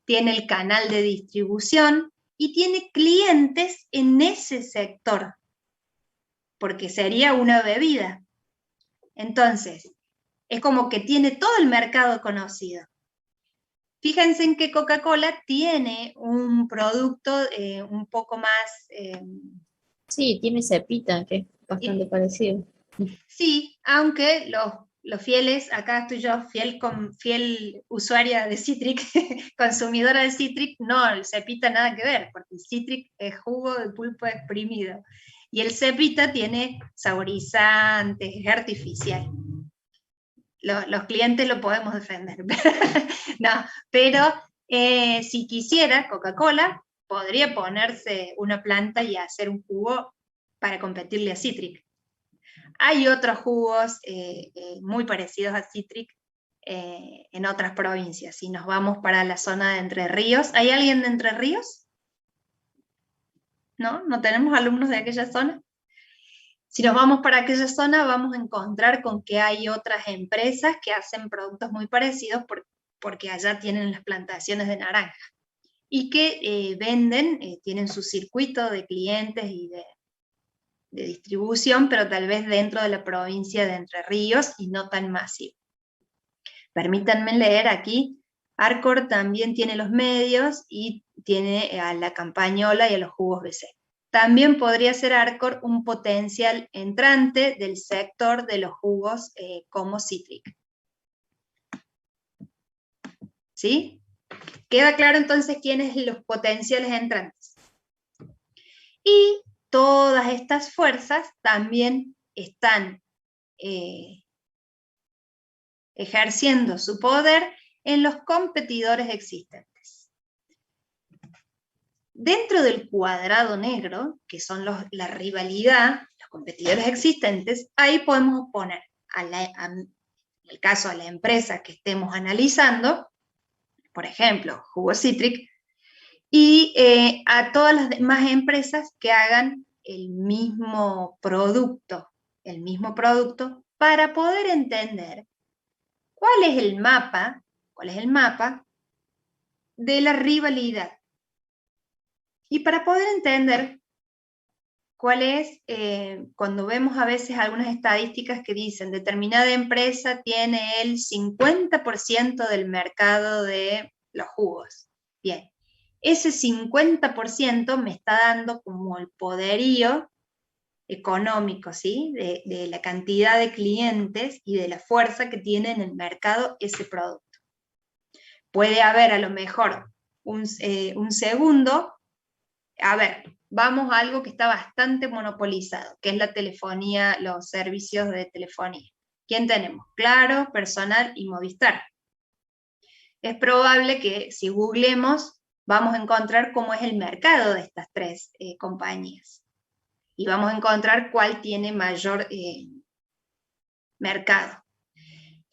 tiene el canal de distribución y tiene clientes en ese sector, porque sería una bebida. Entonces, es como que tiene todo el mercado conocido. Fíjense en que Coca-Cola tiene un producto un poco más... Sí, tiene cepita, que es bastante parecido. Sí, aunque los fieles, acá estoy yo, fiel usuaria de Citric, consumidora de Citric, no, el cepita nada que ver, porque el Citric es jugo de pulpo exprimido, y el cepita tiene saborizantes, es artificial. Los clientes lo podemos defender. No, pero si quisiera Coca-Cola, podría ponerse una planta y hacer un jugo para competirle a Citric. Hay otros jugos muy parecidos a Citric en otras provincias. Si nos vamos para la zona de Entre Ríos, ¿hay alguien de Entre Ríos? ¿No? ¿No tenemos alumnos de aquella zona? Si nos vamos para aquella zona, vamos a encontrar con que hay otras empresas que hacen productos muy parecidos porque allá tienen las plantaciones de naranja y que venden, tienen su circuito de clientes y de distribución, pero tal vez dentro de la provincia de Entre Ríos y no tan masivo. Permítanme leer aquí, Arcor también tiene los medios y tiene a la campañola y a los jugos BC. También podría ser Arcor un potencial entrante del sector de los jugos como Citric. ¿Sí? ¿Queda claro entonces quiénes son los potenciales entrantes? Y todas estas fuerzas también están ejerciendo su poder en los competidores existentes. Dentro del cuadrado negro, que son la rivalidad, los competidores existentes, ahí podemos poner, en el caso a la empresa que estemos analizando, por ejemplo, Jugo Citric, y a todas las demás empresas que hagan el mismo producto para poder entender cuál es el mapa de la rivalidad. Y para poder entender cuál es, cuando vemos a veces algunas estadísticas que dicen determinada empresa tiene el 50% del mercado de los jugos. Bien, ese 50% me está dando como el poderío económico, ¿sí? De la cantidad de clientes y de la fuerza que tiene en el mercado ese producto. Puede haber a lo mejor un segundo. A ver, vamos a algo que está bastante monopolizado, que es la telefonía, los servicios de telefonía. ¿Quién tenemos? Claro, Personal y Movistar. Es probable que si googleemos vamos a encontrar cómo es el mercado de estas tres compañías. Y vamos a encontrar cuál tiene mayor mercado.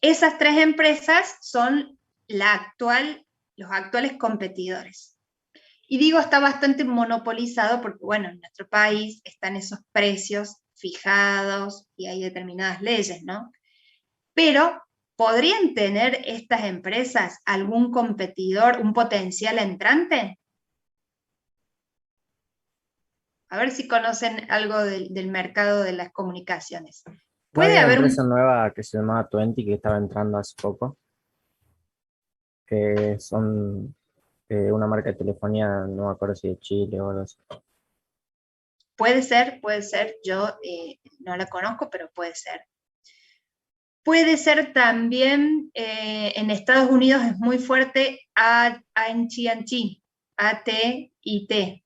Esas tres empresas son los actuales competidores. Y digo, está bastante monopolizado porque, bueno, en nuestro país están esos precios fijados y hay determinadas leyes, ¿no? Pero, ¿podrían tener estas empresas algún competidor, un potencial entrante? A ver si conocen algo del mercado de las comunicaciones. ¿No Puede había una haber empresa nueva que se llamaba Twenty que estaba entrando hace poco? Que son una marca de telefonía, no me acuerdo si de Chile o algo así. Puede ser, yo no la conozco, pero puede ser. Puede ser también, en Estados Unidos es muy fuerte AT&T, AT&T.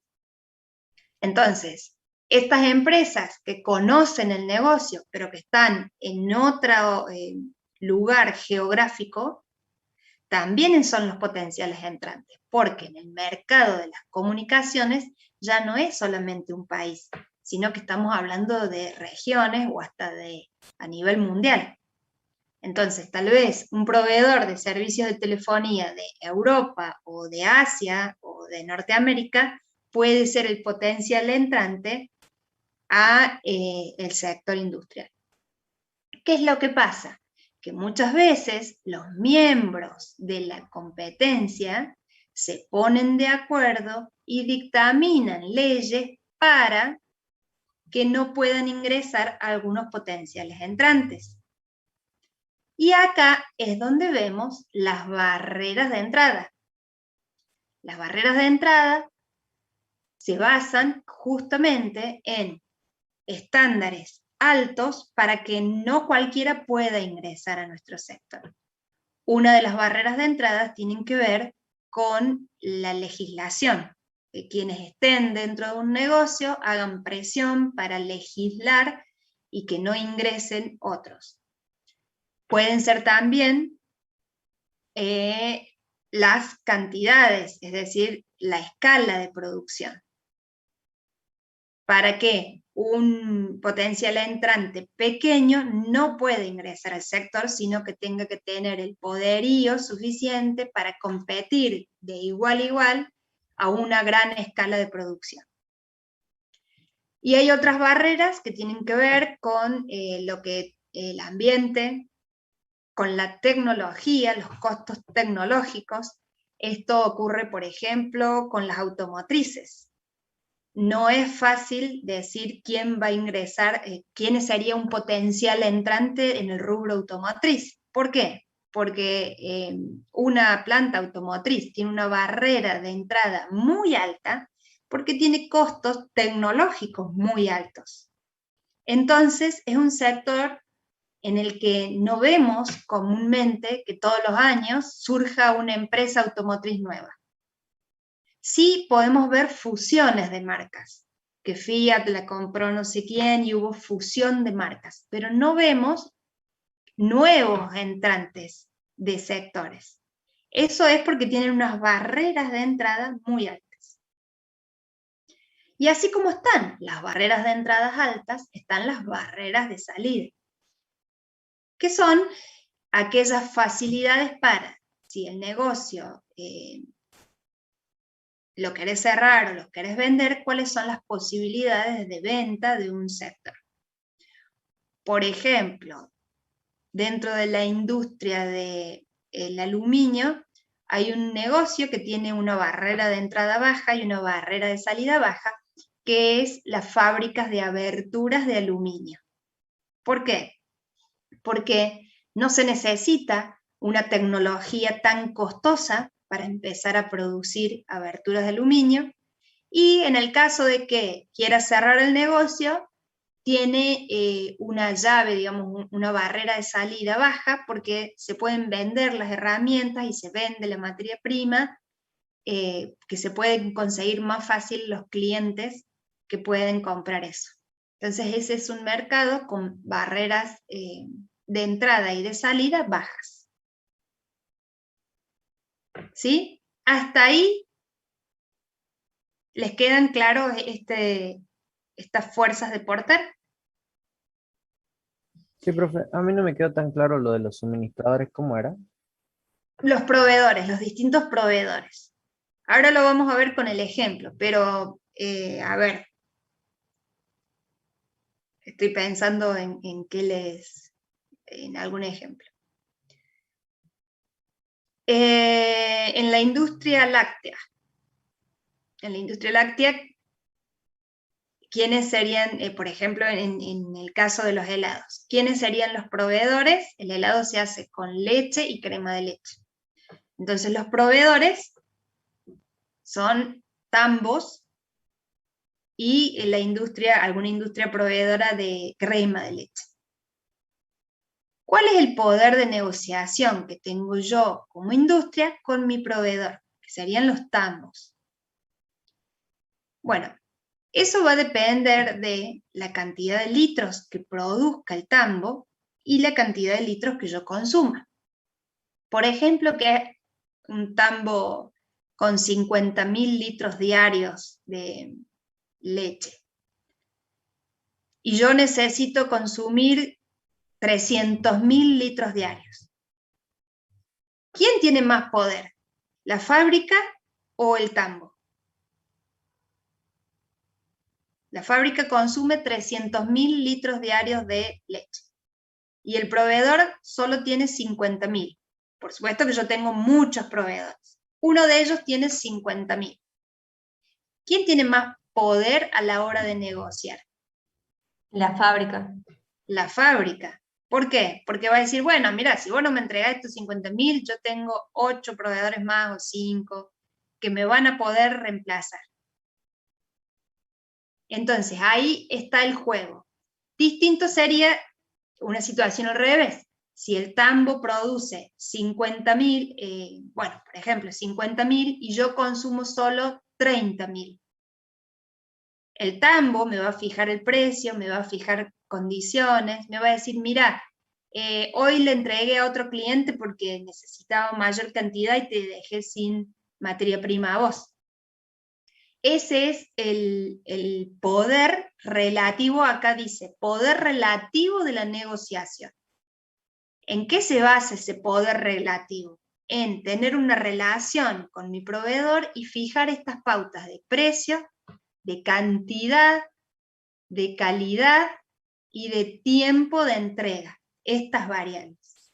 Entonces, estas empresas que conocen el negocio, pero que están en otro lugar geográfico, también son los potenciales entrantes, porque en el mercado de las comunicaciones ya no es solamente un país, sino que estamos hablando de regiones o hasta a nivel mundial. Entonces, tal vez un proveedor de servicios de telefonía de Europa o de Asia o de Norteamérica puede ser el potencial entrante a el sector industrial. ¿Qué es lo que pasa? Que muchas veces los miembros de la competencia se ponen de acuerdo y dictaminan leyes para que no puedan ingresar algunos potenciales entrantes. Y acá es donde vemos las barreras de entrada. Las barreras de entrada se basan justamente en estándares altos para que no cualquiera pueda ingresar a nuestro sector. Una de las barreras de entrada tienen que ver con la legislación, que quienes estén dentro de un negocio hagan presión para legislar y que no ingresen otros. Pueden ser también las cantidades, es decir, la escala de producción. Para que un potencial entrante pequeño no pueda ingresar al sector, sino que tenga que tener el poderío suficiente para competir de igual a igual a una gran escala de producción. Y hay otras barreras que tienen que ver con lo que el ambiente, con la tecnología, los costos tecnológicos. Esto ocurre, por ejemplo, con las automotrices. No es fácil decir quién va a ingresar, quién sería un potencial entrante en el rubro automotriz. ¿Por qué? Porque una planta automotriz tiene una barrera de entrada muy alta porque tiene costos tecnológicos muy altos. Entonces, es un sector en el que no vemos comúnmente que todos los años surja una empresa automotriz nueva. Sí podemos ver fusiones de marcas, que Fiat la compró no sé quién y hubo fusión de marcas, pero no vemos nuevos entrantes de sectores. Eso es porque tienen unas barreras de entrada muy altas. Y así como están las barreras de entradas altas, están las barreras de salida, que son aquellas facilidades para, si el negocio lo querés cerrar o lo querés vender, cuáles son las posibilidades de venta de un sector. Por ejemplo, dentro de la industria del aluminio, hay un negocio que tiene una barrera de entrada baja y una barrera de salida baja, que es las fábricas de aberturas de aluminio. ¿Por qué? Porque no se necesita una tecnología tan costosa para empezar a producir aberturas de aluminio, y en el caso de que quiera cerrar el negocio, tiene una llave, digamos, una barrera de salida baja, porque se pueden vender las herramientas y se vende la materia prima, que se pueden conseguir más fácil los clientes que pueden comprar eso. Entonces ese es un mercado con barreras de entrada y de salida bajas. ¿Sí? Hasta ahí les quedan claros estas fuerzas de Porter. Sí, profe, a mí no me quedó tan claro lo de los suministradores, ¿cómo era? Los proveedores, los distintos proveedores. Ahora lo vamos a ver con el ejemplo, pero a ver, estoy pensando en algún ejemplo. En la industria láctea. En la industria láctea, ¿quiénes serían, por ejemplo, en el caso de los helados? ¿Quiénes serían los proveedores? El helado se hace con leche y crema de leche. Entonces los proveedores son Tambos y la industria, alguna industria proveedora de crema de leche. ¿Cuál es el poder de negociación que tengo yo como industria con mi proveedor? Que serían los Tambos. Bueno, eso va a depender de la cantidad de litros que produzca el tambo y la cantidad de litros que yo consuma. Por ejemplo, que un tambo con 50.000 litros diarios de leche, y yo necesito consumir 300.000 litros diarios. ¿Quién tiene más poder? ¿La fábrica o el tambo? La fábrica consume 300.000 litros diarios de leche y el proveedor solo tiene 50.000. Por supuesto que yo tengo muchos proveedores. Uno de ellos tiene 50.000. ¿Quién tiene más poder a la hora de negociar? La fábrica. La fábrica. ¿Por qué? Porque va a decir, bueno, mira, si vos no me entregás estos 50.000, yo tengo 8 proveedores más o 5 que me van a poder reemplazar. Entonces, ahí está el juego. Distinto sería una situación al revés. Si el tambo produce 50.000, bueno, por ejemplo, 50.000 y yo consumo solo 30.000. El tambo me va a fijar el precio, me va a fijar condiciones, me va a decir, mira, hoy le entregué a otro cliente porque necesitaba mayor cantidad y te dejé sin materia prima a vos. Ese es el poder relativo, acá dice, poder relativo de la negociación. ¿En qué se basa ese poder relativo? En tener una relación con mi proveedor y fijar estas pautas de precio, de cantidad de calidad y de tiempo de entrega, estas variables.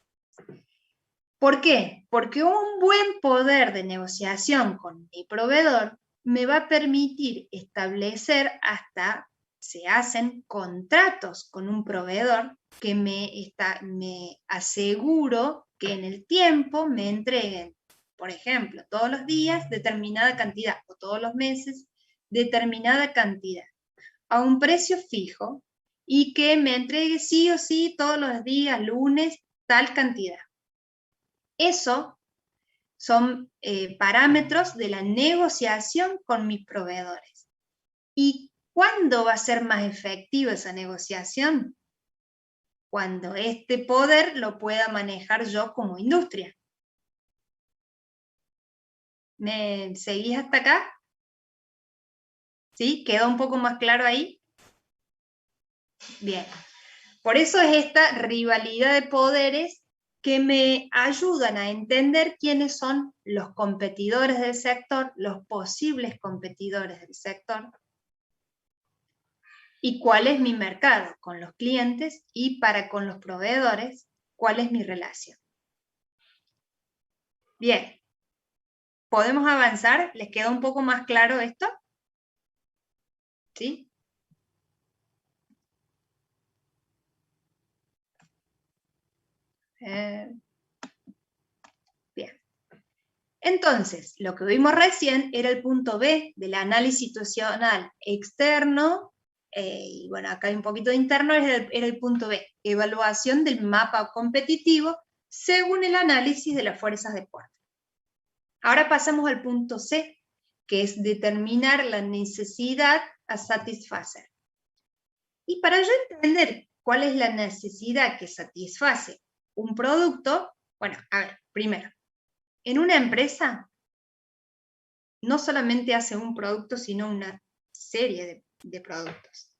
¿Por qué? Porque un buen poder de negociación con mi proveedor me va a permitir establecer hasta, se hacen contratos con un proveedor que me aseguro que en el tiempo me entreguen, por ejemplo, todos los días determinada cantidad, o todos los meses determinada cantidad, a un precio fijo, y que me entregue sí o sí todos los días, lunes, tal cantidad. Eso son parámetros de la negociación con mis proveedores. ¿Y cuándo va a ser más efectiva esa negociación? Cuando este poder lo pueda manejar yo como industria. ¿Me seguís hasta acá? ¿Sí? ¿Quedó un poco más claro ahí? Bien. Por eso es esta rivalidad de poderes que me ayudan a entender quiénes son los competidores del sector, los posibles competidores del sector, y cuál es mi mercado con los clientes y para con los proveedores, cuál es mi relación. Bien, ¿podemos avanzar? ¿Les queda un poco más claro esto? ¿Sí? Bien. Entonces, lo que vimos recién era el punto B del análisis situacional externo, y bueno, acá hay un poquito de interno, era el punto B, evaluación del mapa competitivo según el análisis de las fuerzas de Porter. Ahora pasamos al punto C, que es determinar la necesidad a satisfacer. Y para yo entender cuál es la necesidad que satisface un producto, bueno, a ver, primero, en una empresa no solamente hace un producto, sino una serie de productos.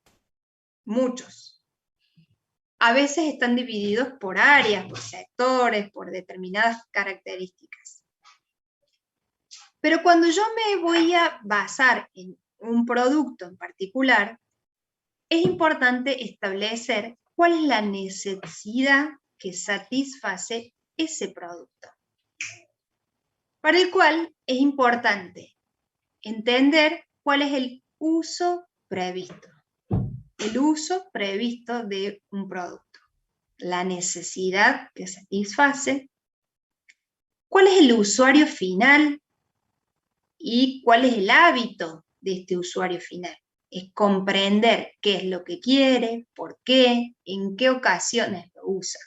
Muchos. A veces están divididos por áreas, por sectores, por determinadas características. Pero cuando yo me voy a basar en un producto en particular, es importante establecer cuál es la necesidad que satisface ese producto. Para el cual es importante entender cuál es el uso previsto. El uso previsto de un producto. La necesidad que satisface. ¿Cuál es el usuario final? ¿Y cuál es el hábito de este usuario final? Es comprender qué es lo que quiere, por qué, en qué ocasiones lo usa.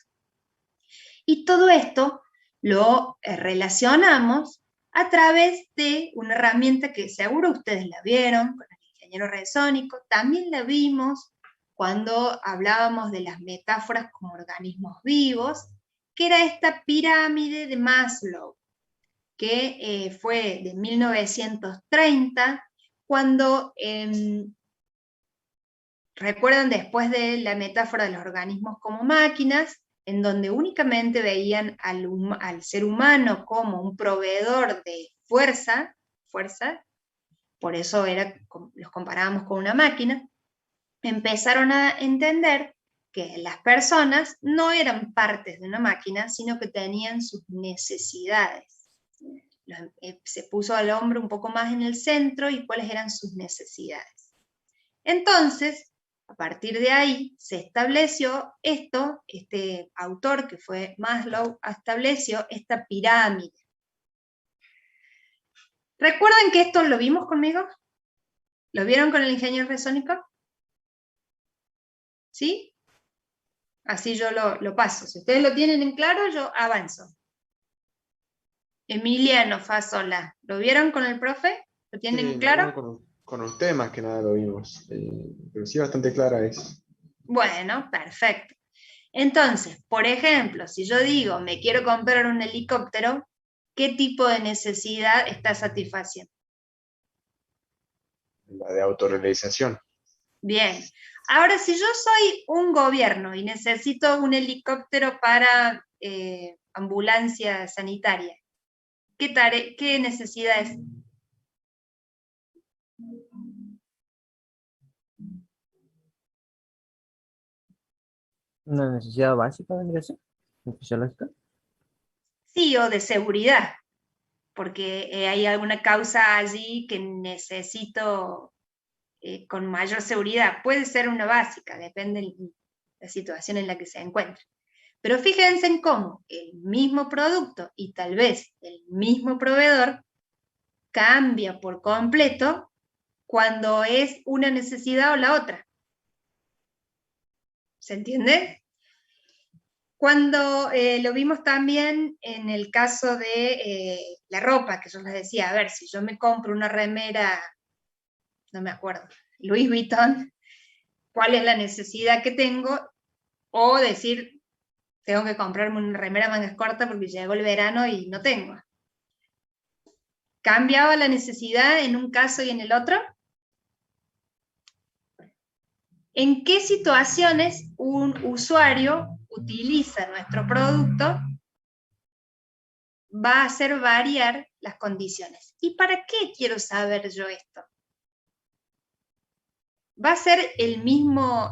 Y todo esto lo relacionamos a través de una herramienta que seguro ustedes la vieron, con el ingeniero resónico, también la vimos cuando hablábamos de las metáforas como organismos vivos, que era esta pirámide de Maslow, que fue de 1930, cuando, recuerdan después de la metáfora de los organismos como máquinas, en donde únicamente veían al ser humano como un proveedor de fuerza, por eso los comparábamos con una máquina, empezaron a entender que las personas no eran partes de una máquina, sino que tenían sus necesidades. Se puso al hombre un poco más en el centro y cuáles eran sus necesidades. Entonces, a partir de ahí se estableció esto, este autor que fue Maslow estableció esta pirámide. ¿Recuerdan que esto lo vimos conmigo? ¿Lo vieron con el ingeniero resónico? ¿Sí? Así yo lo paso. Si ustedes lo tienen en claro, yo avanzo. Emiliano Fasola, ¿lo vieron con el profe? ¿Lo tienen Sí, claro? con usted más que nada lo vimos, pero sí bastante clara es. Bueno, perfecto. Entonces, por ejemplo, si yo digo, me quiero comprar un helicóptero, ¿qué tipo de necesidad está satisfaciendo? La de autorrealización. Bien. Ahora, si yo soy un gobierno y necesito un helicóptero para ambulancia sanitaria, ¿qué necesidad es? Una necesidad básica vendría a ser, fisiológica. Sí, o de seguridad, porque hay alguna causa allí que necesito con mayor seguridad. Puede ser una básica, depende de la situación en la que se encuentra. Pero fíjense en cómo el mismo producto y tal vez el mismo proveedor cambia por completo cuando es una necesidad o la otra. ¿Se entiende? Cuando lo vimos también en el caso de la ropa, que yo les decía, a ver, si yo me compro una remera, no me acuerdo, Louis Vuitton, ¿cuál es la necesidad que tengo? O decir, tengo que comprarme una remera mangas cortas porque llegó el verano y no tengo. ¿Cambiaba la necesidad en un caso y en el otro? ¿En qué situaciones un usuario utiliza nuestro producto? Va a hacer variar las condiciones. ¿Y para qué quiero saber yo esto? ¿Va a ser el mismo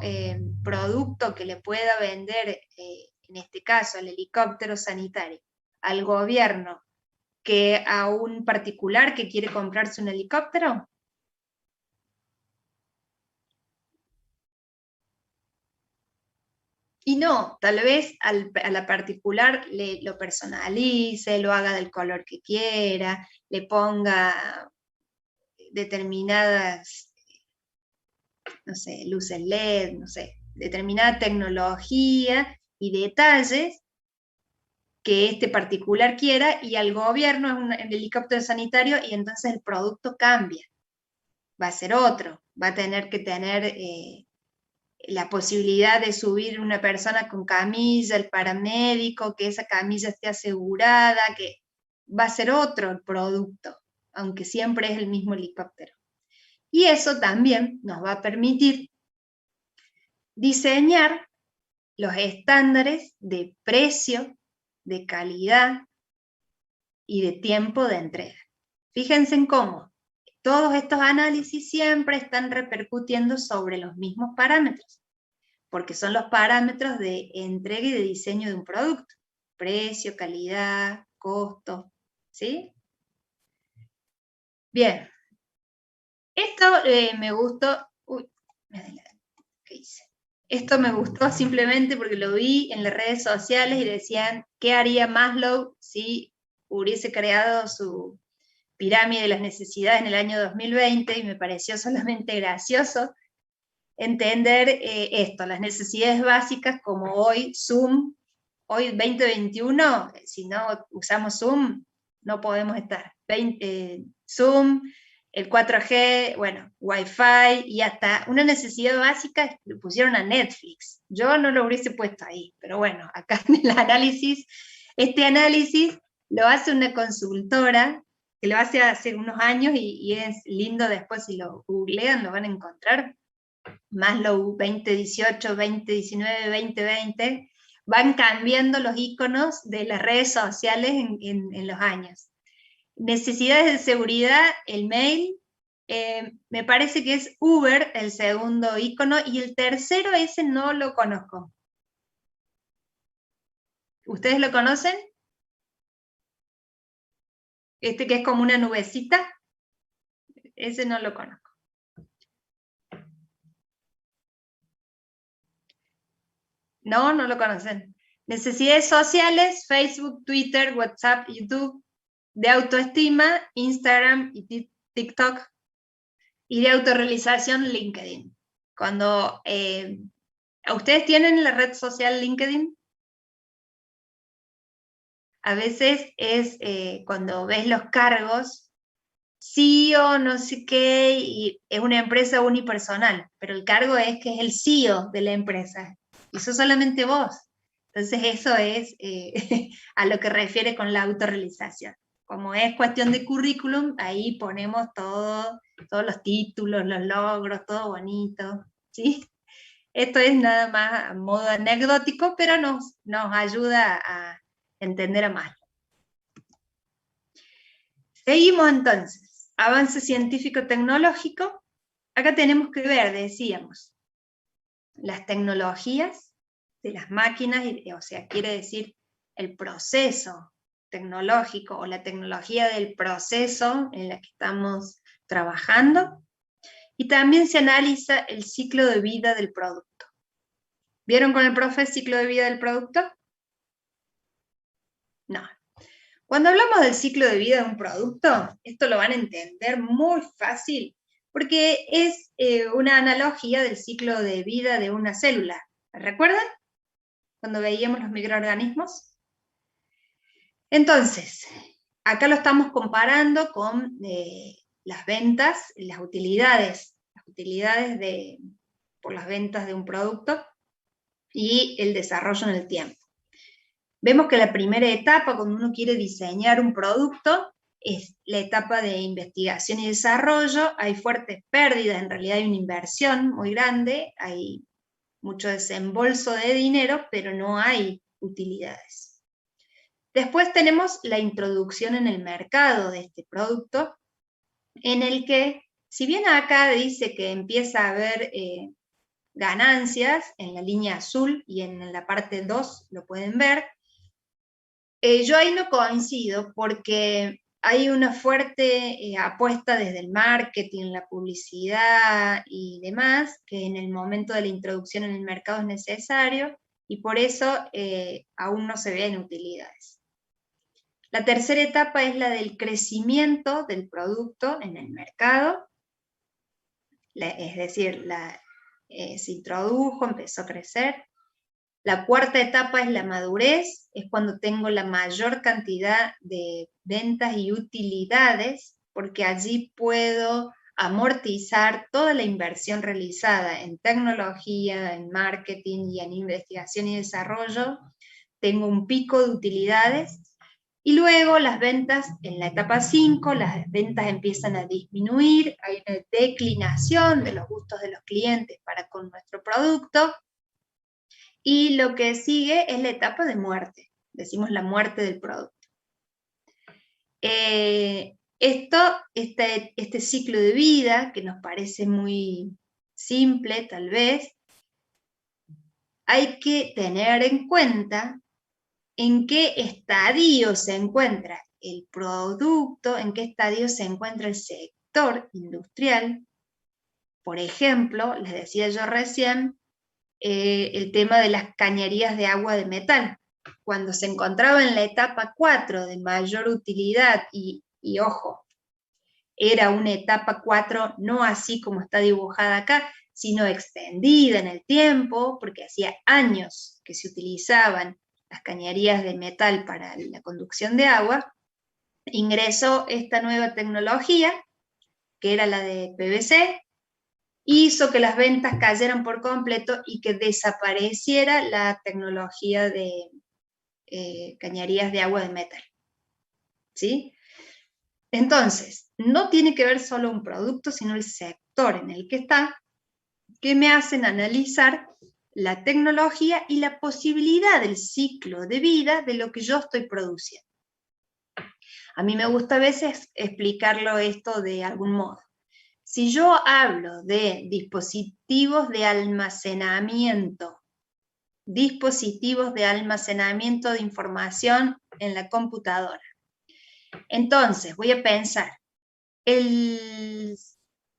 producto que le pueda vender, en este caso, al helicóptero sanitario, al gobierno, que a un particular que quiere comprarse un helicóptero? Y no, tal vez a la particular lo personalice, lo haga del color que quiera, le ponga determinadas, no sé, luces LED, no sé, determinada tecnología y detalles que este particular quiera, y al gobierno es un helicóptero sanitario y entonces el producto cambia, va a ser otro, va a tener que tener la posibilidad de subir una persona con camilla, el paramédico, que esa camilla esté asegurada, que va a ser otro el producto, aunque siempre es el mismo helicóptero. Y eso también nos va a permitir diseñar los estándares de precio, de calidad y de tiempo de entrega. Fíjense en cómo todos estos análisis siempre están repercutiendo sobre los mismos parámetros, porque son los parámetros de entrega y de diseño de un producto: precio, calidad, costo, ¿sí? Bien, esto me gustó. Uy, me adelanté. ¿Qué hice? Esto me gustó simplemente porque lo vi en las redes sociales y decían, ¿qué haría Maslow si hubiese creado su pirámide de las necesidades en el año 2020? Y me pareció solamente gracioso entender esto, las necesidades básicas, como hoy Zoom, hoy 2021, si no usamos Zoom, no podemos estar. Zoom, el 4G, bueno, Wi-Fi, y hasta una necesidad básica le pusieron a Netflix. Yo no lo hubiese puesto ahí, pero bueno, acá en el análisis, este análisis lo hace una consultora, que lo hace hace unos años, y es lindo, después si lo googlean lo van a encontrar. Maslow 2018, 2019, 2020, van cambiando los iconos de las redes sociales en los años. Necesidades de seguridad, el mail, me parece que es Uber el segundo icono, y el tercero, ese no lo conozco. ¿Ustedes lo conocen? Este que es como una nubecita, ese no lo conozco. No, no lo conocen. Necesidades sociales, Facebook, Twitter, WhatsApp, YouTube. De autoestima, Instagram y TikTok. Y de autorrealización, LinkedIn. Cuando ¿ustedes tienen la red social LinkedIn? A veces es cuando ves los cargos, CEO, no sé qué, y es una empresa unipersonal, pero el cargo es que es el CEO de la empresa, y sos solamente vos. Entonces eso es a lo que refiere con la autorrealización. Como es cuestión de currículum, ahí ponemos todos los títulos, los logros, todo bonito, ¿sí? Esto es nada más a modo anecdótico, pero nos ayuda a entender a más. Seguimos entonces. Avance científico-tecnológico. Acá tenemos que ver, decíamos, las tecnologías, de las máquinas, o sea, quiere decir el proceso tecnológico o la tecnología del proceso en la que estamos trabajando, y también se analiza el ciclo de vida del producto. ¿Vieron con el profe el ciclo de vida del producto? No. Cuando hablamos del ciclo de vida de un producto, esto lo van a entender muy fácil, porque es una analogía del ciclo de vida de una célula. ¿Recuerdan? Cuando veíamos los microorganismos. Entonces, acá lo estamos comparando con las ventas, las utilidades por las ventas de un producto y el desarrollo en el tiempo. Vemos que la primera etapa, cuando uno quiere diseñar un producto, es la etapa de investigación y desarrollo. Hay fuertes pérdidas, en realidad hay una inversión muy grande, hay mucho desembolso de dinero, pero no hay utilidades. Después tenemos la introducción en el mercado de este producto, en el que, si bien acá dice que empieza a haber ganancias en la línea azul y en la parte 2 lo pueden ver, yo ahí no coincido porque hay una fuerte apuesta desde el marketing, la publicidad y demás, que en el momento de la introducción en el mercado es necesario, y por eso aún no se ven utilidades. La tercera etapa es la del crecimiento del producto en el mercado, es decir, se introdujo, empezó a crecer. La cuarta etapa es la madurez, es cuando tengo la mayor cantidad de ventas y utilidades, porque allí puedo amortizar toda la inversión realizada en tecnología, en marketing y en investigación y desarrollo. Tengo un pico de utilidades, y luego las ventas, en la etapa 5, las ventas empiezan a disminuir, hay una declinación de los gustos de los clientes para con nuestro producto, y lo que sigue es la etapa de muerte, decimos la muerte del producto. Este ciclo de vida, que nos parece muy simple tal vez, hay que tener en cuenta en qué estadio se encuentra el producto, en qué estadio se encuentra el sector industrial. Por ejemplo, les decía yo recién, el tema de las cañerías de agua de metal. Cuando se encontraba en la etapa 4 de mayor utilidad, y ojo, era una etapa 4 no así como está dibujada acá, sino extendida en el tiempo, porque hacía años que se utilizaban las cañerías de metal para la conducción de agua, ingresó esta nueva tecnología, que era la de PVC, hizo que las ventas cayeran por completo y que desapareciera la tecnología de cañerías de agua de metal. ¿Sí? Entonces, no tiene que ver solo un producto, sino el sector en el que está, que me hacen analizar la tecnología y la posibilidad del ciclo de vida de lo que yo estoy produciendo. A mí me gusta a veces explicarlo esto de algún modo. Si yo hablo de dispositivos de almacenamiento de información en la computadora, entonces voy a pensar, el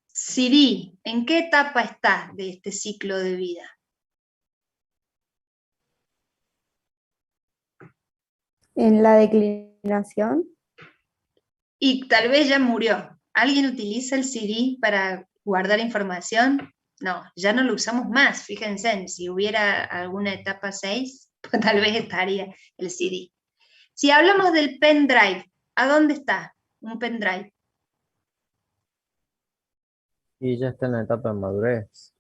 CD, ¿en qué etapa está de este ciclo de vida? En la declinación. Y tal vez ya murió. ¿Alguien utiliza el CD para guardar información? No, ya no lo usamos más. Fíjense, si hubiera alguna etapa 6, pues tal vez estaría el CD. Si hablamos del pendrive, ¿a dónde está un pendrive? Y ya está en la etapa de madurez.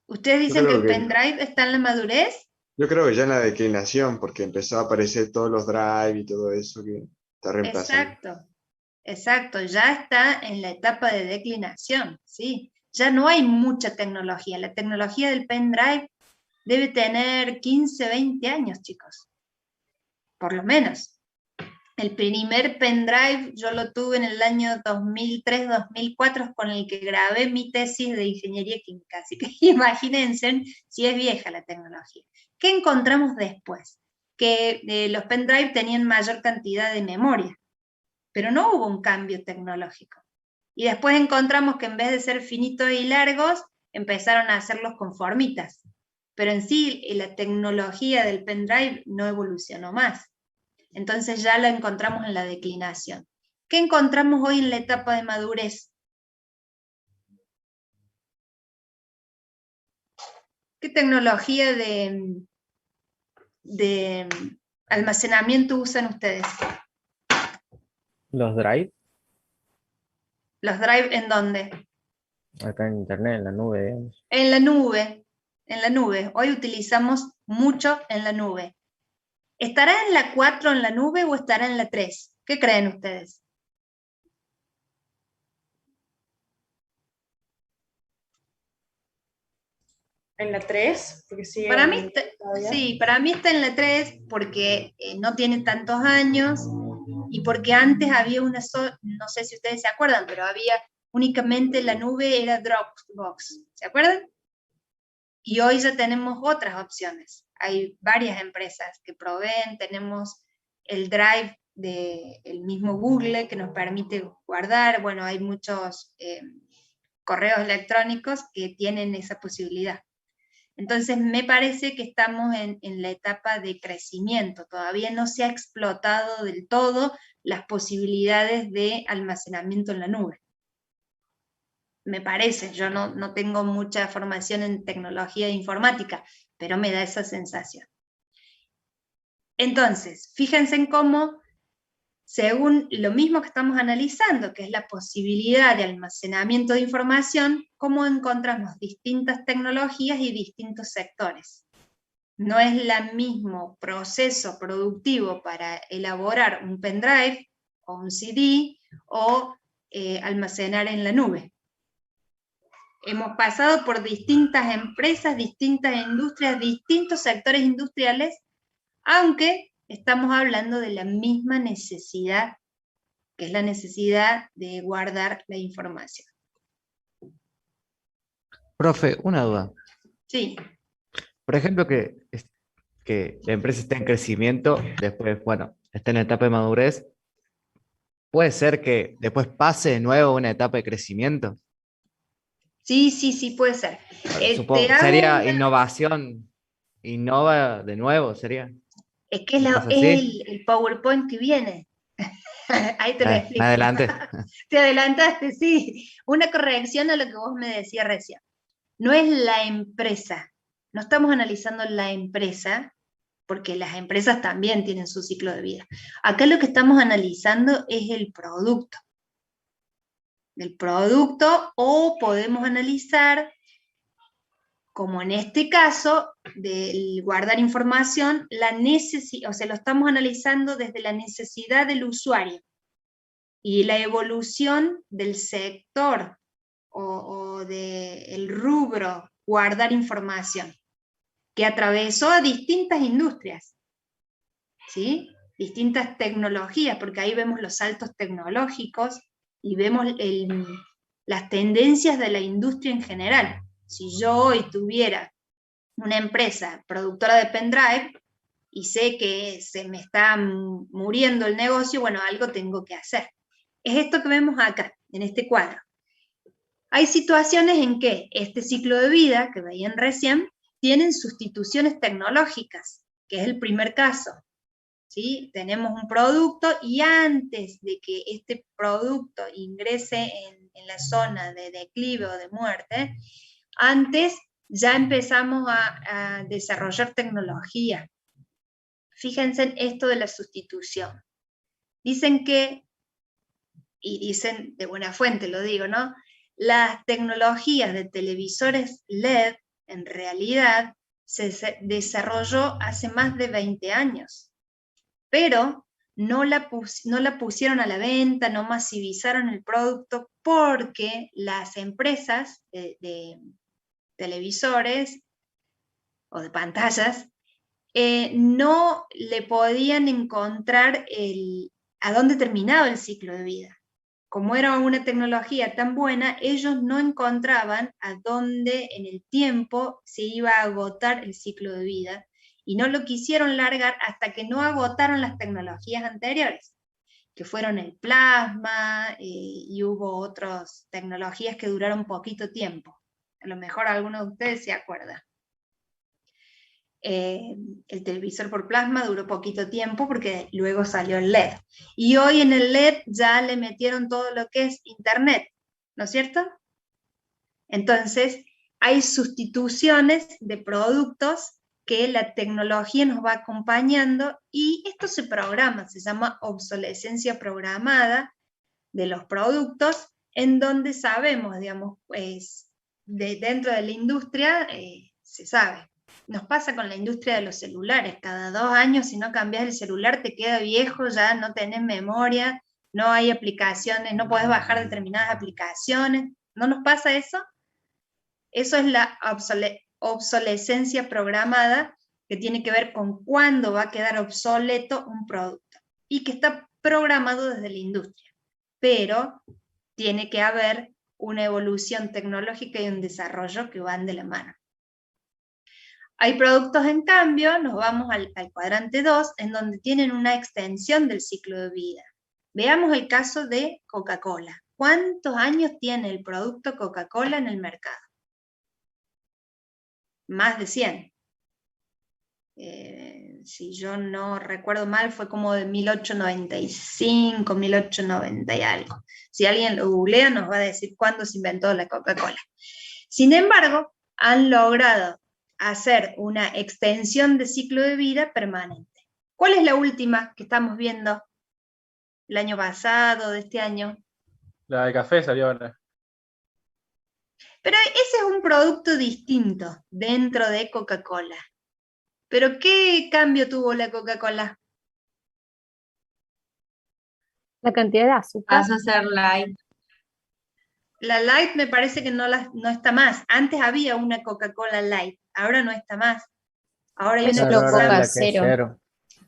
¿Ustedes dicen que el pendrive está en la madurez? Yo creo que ya en la declinación, porque empezó a aparecer todos los drive y todo eso que está reemplazando. Exacto, ya está en la etapa de declinación, ¿sí? Ya no hay mucha tecnología. La tecnología del pendrive debe tener 15, 20 años, chicos. Por lo menos. El primer pendrive yo lo tuve en el año 2003-2004, con el que grabé mi tesis de ingeniería química, así que imagínense si es vieja la tecnología. ¿Qué encontramos después? Que los pendrive tenían mayor cantidad de memoria, pero no hubo un cambio tecnológico. Y después encontramos que en vez de ser finitos y largos, empezaron a hacerlos con formitas. Pero en sí, la tecnología del pendrive no evolucionó más. Entonces ya la encontramos en la declinación. ¿Qué encontramos hoy en la etapa de madurez? ¿Qué tecnología de almacenamiento usan ustedes? Los drive, ¿Los drive en dónde? acá en internet, en la nube, digamos. En la nube. En la nube. Hoy utilizamos mucho en la nube. ¿Estará en la 4 en la nube o estará en la 3? ¿Qué creen ustedes? En la 3, porque sigue Para mí, todavía. sí, para mí está en la 3 porque no tiene tantos años y porque antes había una sola, no sé si ustedes se acuerdan, pero había únicamente la nube, era Dropbox, ¿se acuerdan? Y hoy ya tenemos otras opciones. Hay varias empresas que proveen, tenemos el Drive del mismo Google que nos permite guardar, bueno, hay muchos correos electrónicos que tienen esa posibilidad. Entonces me parece que estamos en la etapa de crecimiento, todavía no se ha explotado del todo las posibilidades de almacenamiento en la nube. Me parece, yo no tengo mucha formación en tecnología e informática, pero me da esa sensación. Entonces, fíjense en cómo, según lo mismo que estamos analizando, que es la posibilidad de almacenamiento de información, cómo encontramos distintas tecnologías y distintos sectores. No es el mismo proceso productivo para elaborar un pendrive o un CD o almacenar en la nube. Hemos pasado por distintas empresas, distintas industrias, distintos sectores industriales, aunque estamos hablando de la misma necesidad, que es la necesidad de guardar la información. Profe, una duda. Sí. Por ejemplo, que la empresa está en crecimiento, después, bueno, está en etapa de madurez. ¿Puede ser que después pase de nuevo una etapa de crecimiento? Sí, puede ser. Supongo, sería innovación, innova de nuevo, sería. Es que es el PowerPoint que viene. Ahí te lo explico. Me adelanté. Te adelantaste, sí. Una corrección a lo que vos me decías recién. No es la empresa. No estamos analizando la empresa, porque las empresas también tienen su ciclo de vida. Acá lo que estamos analizando es el producto. El producto, o podemos analizar, como en este caso, del guardar información, o sea, lo estamos analizando desde la necesidad del usuario y la evolución del sector o del rubro guardar información, que atravesó a distintas industrias, ¿sí? Distintas tecnologías, porque ahí vemos los saltos tecnológicos y vemos las tendencias de la industria en general. Si yo hoy tuviera una empresa productora de pendrive y sé que se me está muriendo el negocio, bueno, algo tengo que hacer. Es esto que vemos acá, en este cuadro. Hay situaciones en que este ciclo de vida, que veían recién, tienen sustituciones tecnológicas, que es el primer caso. ¿Sí? Tenemos un producto y antes de que este producto ingrese en la zona de declive o de muerte, antes ya empezamos a desarrollar tecnología. Fíjense en esto de la sustitución. Dicen que, y dicen de buena fuente, lo digo, ¿no? Las tecnologías de televisores LED, en realidad, se desarrolló hace más de 20 años. Pero no la pusieron a la venta, no masivizaron el producto porque las empresas de televisores o de pantallas no le podían encontrar a dónde terminaba el ciclo de vida. Como era una tecnología tan buena, ellos no encontraban a dónde en el tiempo se iba a agotar el ciclo de vida, y no lo quisieron largar hasta que no agotaron las tecnologías anteriores, que fueron el plasma, y hubo otras tecnologías que duraron poquito tiempo. A lo mejor alguno de ustedes se acuerda. El televisor por plasma duró poquito tiempo porque luego salió el LED. Y hoy en el LED ya le metieron todo lo que es internet, ¿no es cierto? Entonces, hay sustituciones de productos que la tecnología nos va acompañando, y esto se programa, se llama obsolescencia programada de los productos, en donde sabemos, digamos, pues, dentro de la industria se sabe. Nos pasa con la industria de los celulares, cada 2 años si no cambias el celular te queda viejo, ya no tenés memoria, no hay aplicaciones, no podés bajar determinadas aplicaciones. ¿No nos pasa eso? Eso es la obsolescencia programada, que tiene que ver con cuándo va a quedar obsoleto un producto, y que está programado desde la industria, pero tiene que haber una evolución tecnológica y un desarrollo que van de la mano. Hay productos, en cambio, nos vamos al cuadrante 2, en donde tienen una extensión del ciclo de vida. Veamos el caso de Coca-Cola. ¿Cuántos años tiene el producto Coca-Cola en el mercado? Más de 100. Si yo no recuerdo mal, fue como de 1895, 1890 y algo. Si alguien lo googlea, nos va a decir cuándo se inventó la Coca-Cola. Sin embargo, han logrado hacer una extensión de ciclo de vida permanente. ¿Cuál es la última que estamos viendo? ¿El año pasado, de este año? La de café salió ahora. Pero ese es un producto distinto dentro de Coca-Cola. ¿Pero qué cambio tuvo la Coca-Cola? La cantidad de azúcar. Pasó a ser light. La Light me parece que no está más. Antes había una Coca-Cola Light, ahora no está más. Ahora hay una Coca Cero.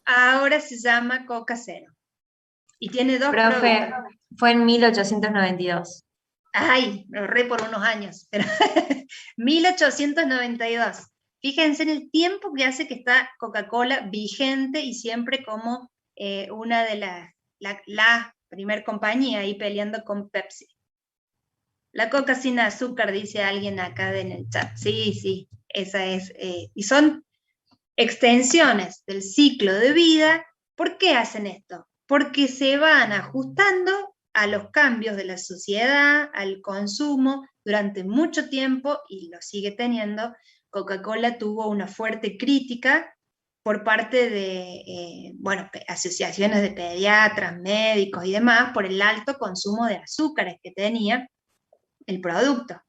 Ahora se llama Coca Cero. Y tiene 2 Profe, productos. fue en 1892. Ay, me ahorré por unos años. Pero 1892. Fíjense en el tiempo que hace que está Coca-Cola vigente y siempre como una de la primer compañía ahí peleando con Pepsi. La coca sin azúcar, dice alguien acá en el chat. Sí, sí, esa es. Y son extensiones del ciclo de vida. ¿Por qué hacen esto? Porque se van ajustando a los cambios de la sociedad, al consumo, durante mucho tiempo, y lo sigue teniendo. Coca-Cola tuvo una fuerte crítica por parte de asociaciones de pediatras, médicos y demás, por el alto consumo de azúcares que tenía el producto.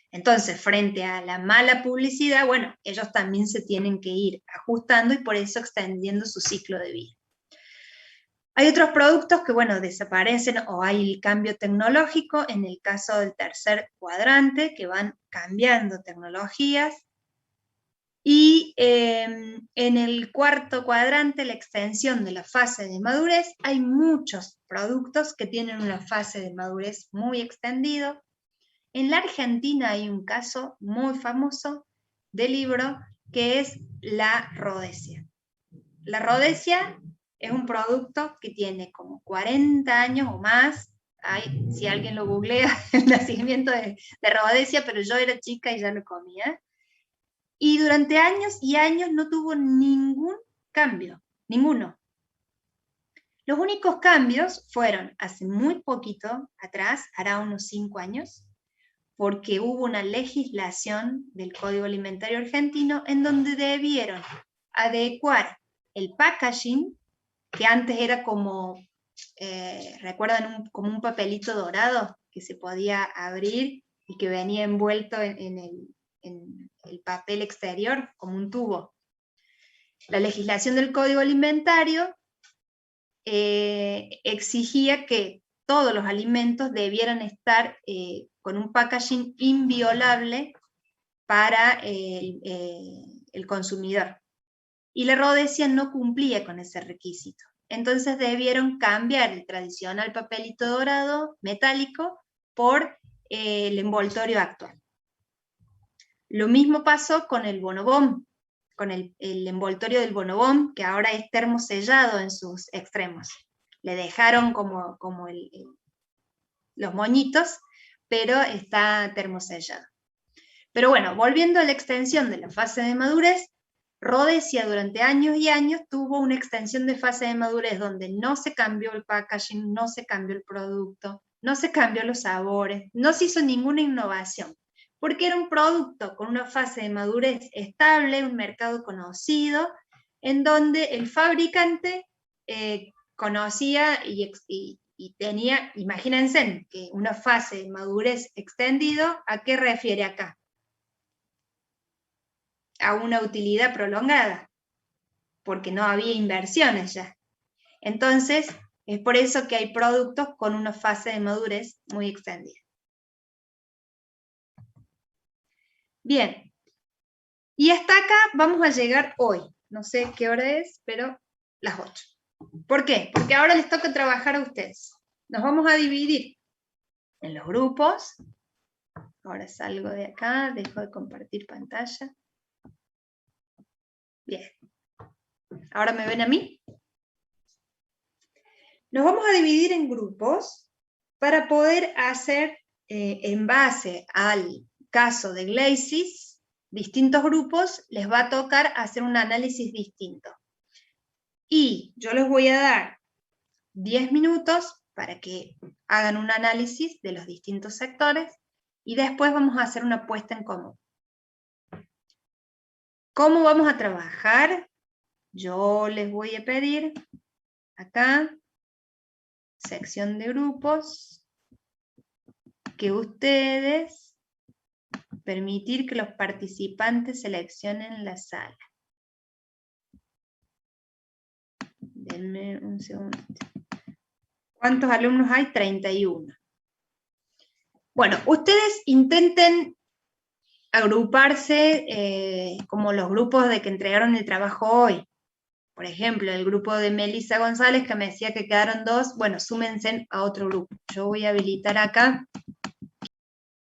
Entonces, frente a la mala publicidad, bueno, ellos también se tienen que ir ajustando y por eso extendiendo su ciclo de vida. Hay otros productos que, bueno, desaparecen o hay el cambio tecnológico, en el caso del tercer cuadrante, que van cambiando tecnologías. Y en el cuarto cuadrante, la extensión de la fase de madurez, hay muchos productos que tienen una fase de madurez muy extendido. En la Argentina hay un caso muy famoso de libro que es la Rhodesia. La Rhodesia es un producto que tiene como 40 años o más. Si alguien lo googlea, el nacimiento de Rhodesia, pero yo era chica y ya lo comía. Y durante años y años no tuvo ningún cambio, ninguno. Los únicos cambios fueron hace muy poquito atrás, hará unos 5 años, porque hubo una legislación del Código Alimentario Argentino en donde debieron adecuar el packaging, que antes era como, ¿recuerdan? Como un papelito dorado que se podía abrir y que venía envuelto en el papel exterior, como un tubo. La legislación del Código Alimentario exigía que todos los alimentos debieran estar con un packaging inviolable para el consumidor. Y la Rhodesia no cumplía con ese requisito. entonces debieron cambiar el tradicional papelito dorado metálico por el envoltorio actual. Lo mismo pasó con el bonobón, con el envoltorio del bonobón, que ahora es termosellado en sus extremos. Le dejaron como los moñitos, pero está termosellado. Pero bueno, volviendo a la extensión de la fase de madurez, Rhodesia durante años y años tuvo una extensión de fase de madurez donde no se cambió el packaging, no se cambió el producto, no se cambió los sabores, no se hizo ninguna innovación, porque era un producto con una fase de madurez estable, un mercado conocido, en donde el fabricante conocía y tenía, imagínense, que una fase de madurez extendido, ¿a qué refiere acá? A una utilidad prolongada, porque no había inversiones ya. Entonces, es por eso que hay productos con una fase de madurez muy extendida. Bien, y hasta acá vamos a llegar hoy. No sé qué hora es, pero las 8. ¿Por qué? Porque ahora les toca trabajar a ustedes. Nos vamos a dividir en los grupos. Ahora salgo de acá, dejo de compartir pantalla. Bien. ¿Ahora me ven a mí? Nos vamos a dividir en grupos para poder hacer, en base al caso de Gleisis, distintos grupos, les va a tocar hacer un análisis distinto. Y yo les voy a dar 10 minutos para que hagan un análisis de los distintos sectores y después vamos a hacer una puesta en común. ¿Cómo vamos a trabajar? Yo les voy a pedir acá, sección de grupos, que ustedes permitir que los participantes seleccionen la sala. Denme un segundo. ¿Cuántos alumnos hay? 31. Bueno, ustedes intenten agruparse como los grupos de que entregaron el trabajo hoy. Por ejemplo, el grupo de Melissa González, que me decía que quedaron 2, bueno, súmense a otro grupo. Yo voy a habilitar acá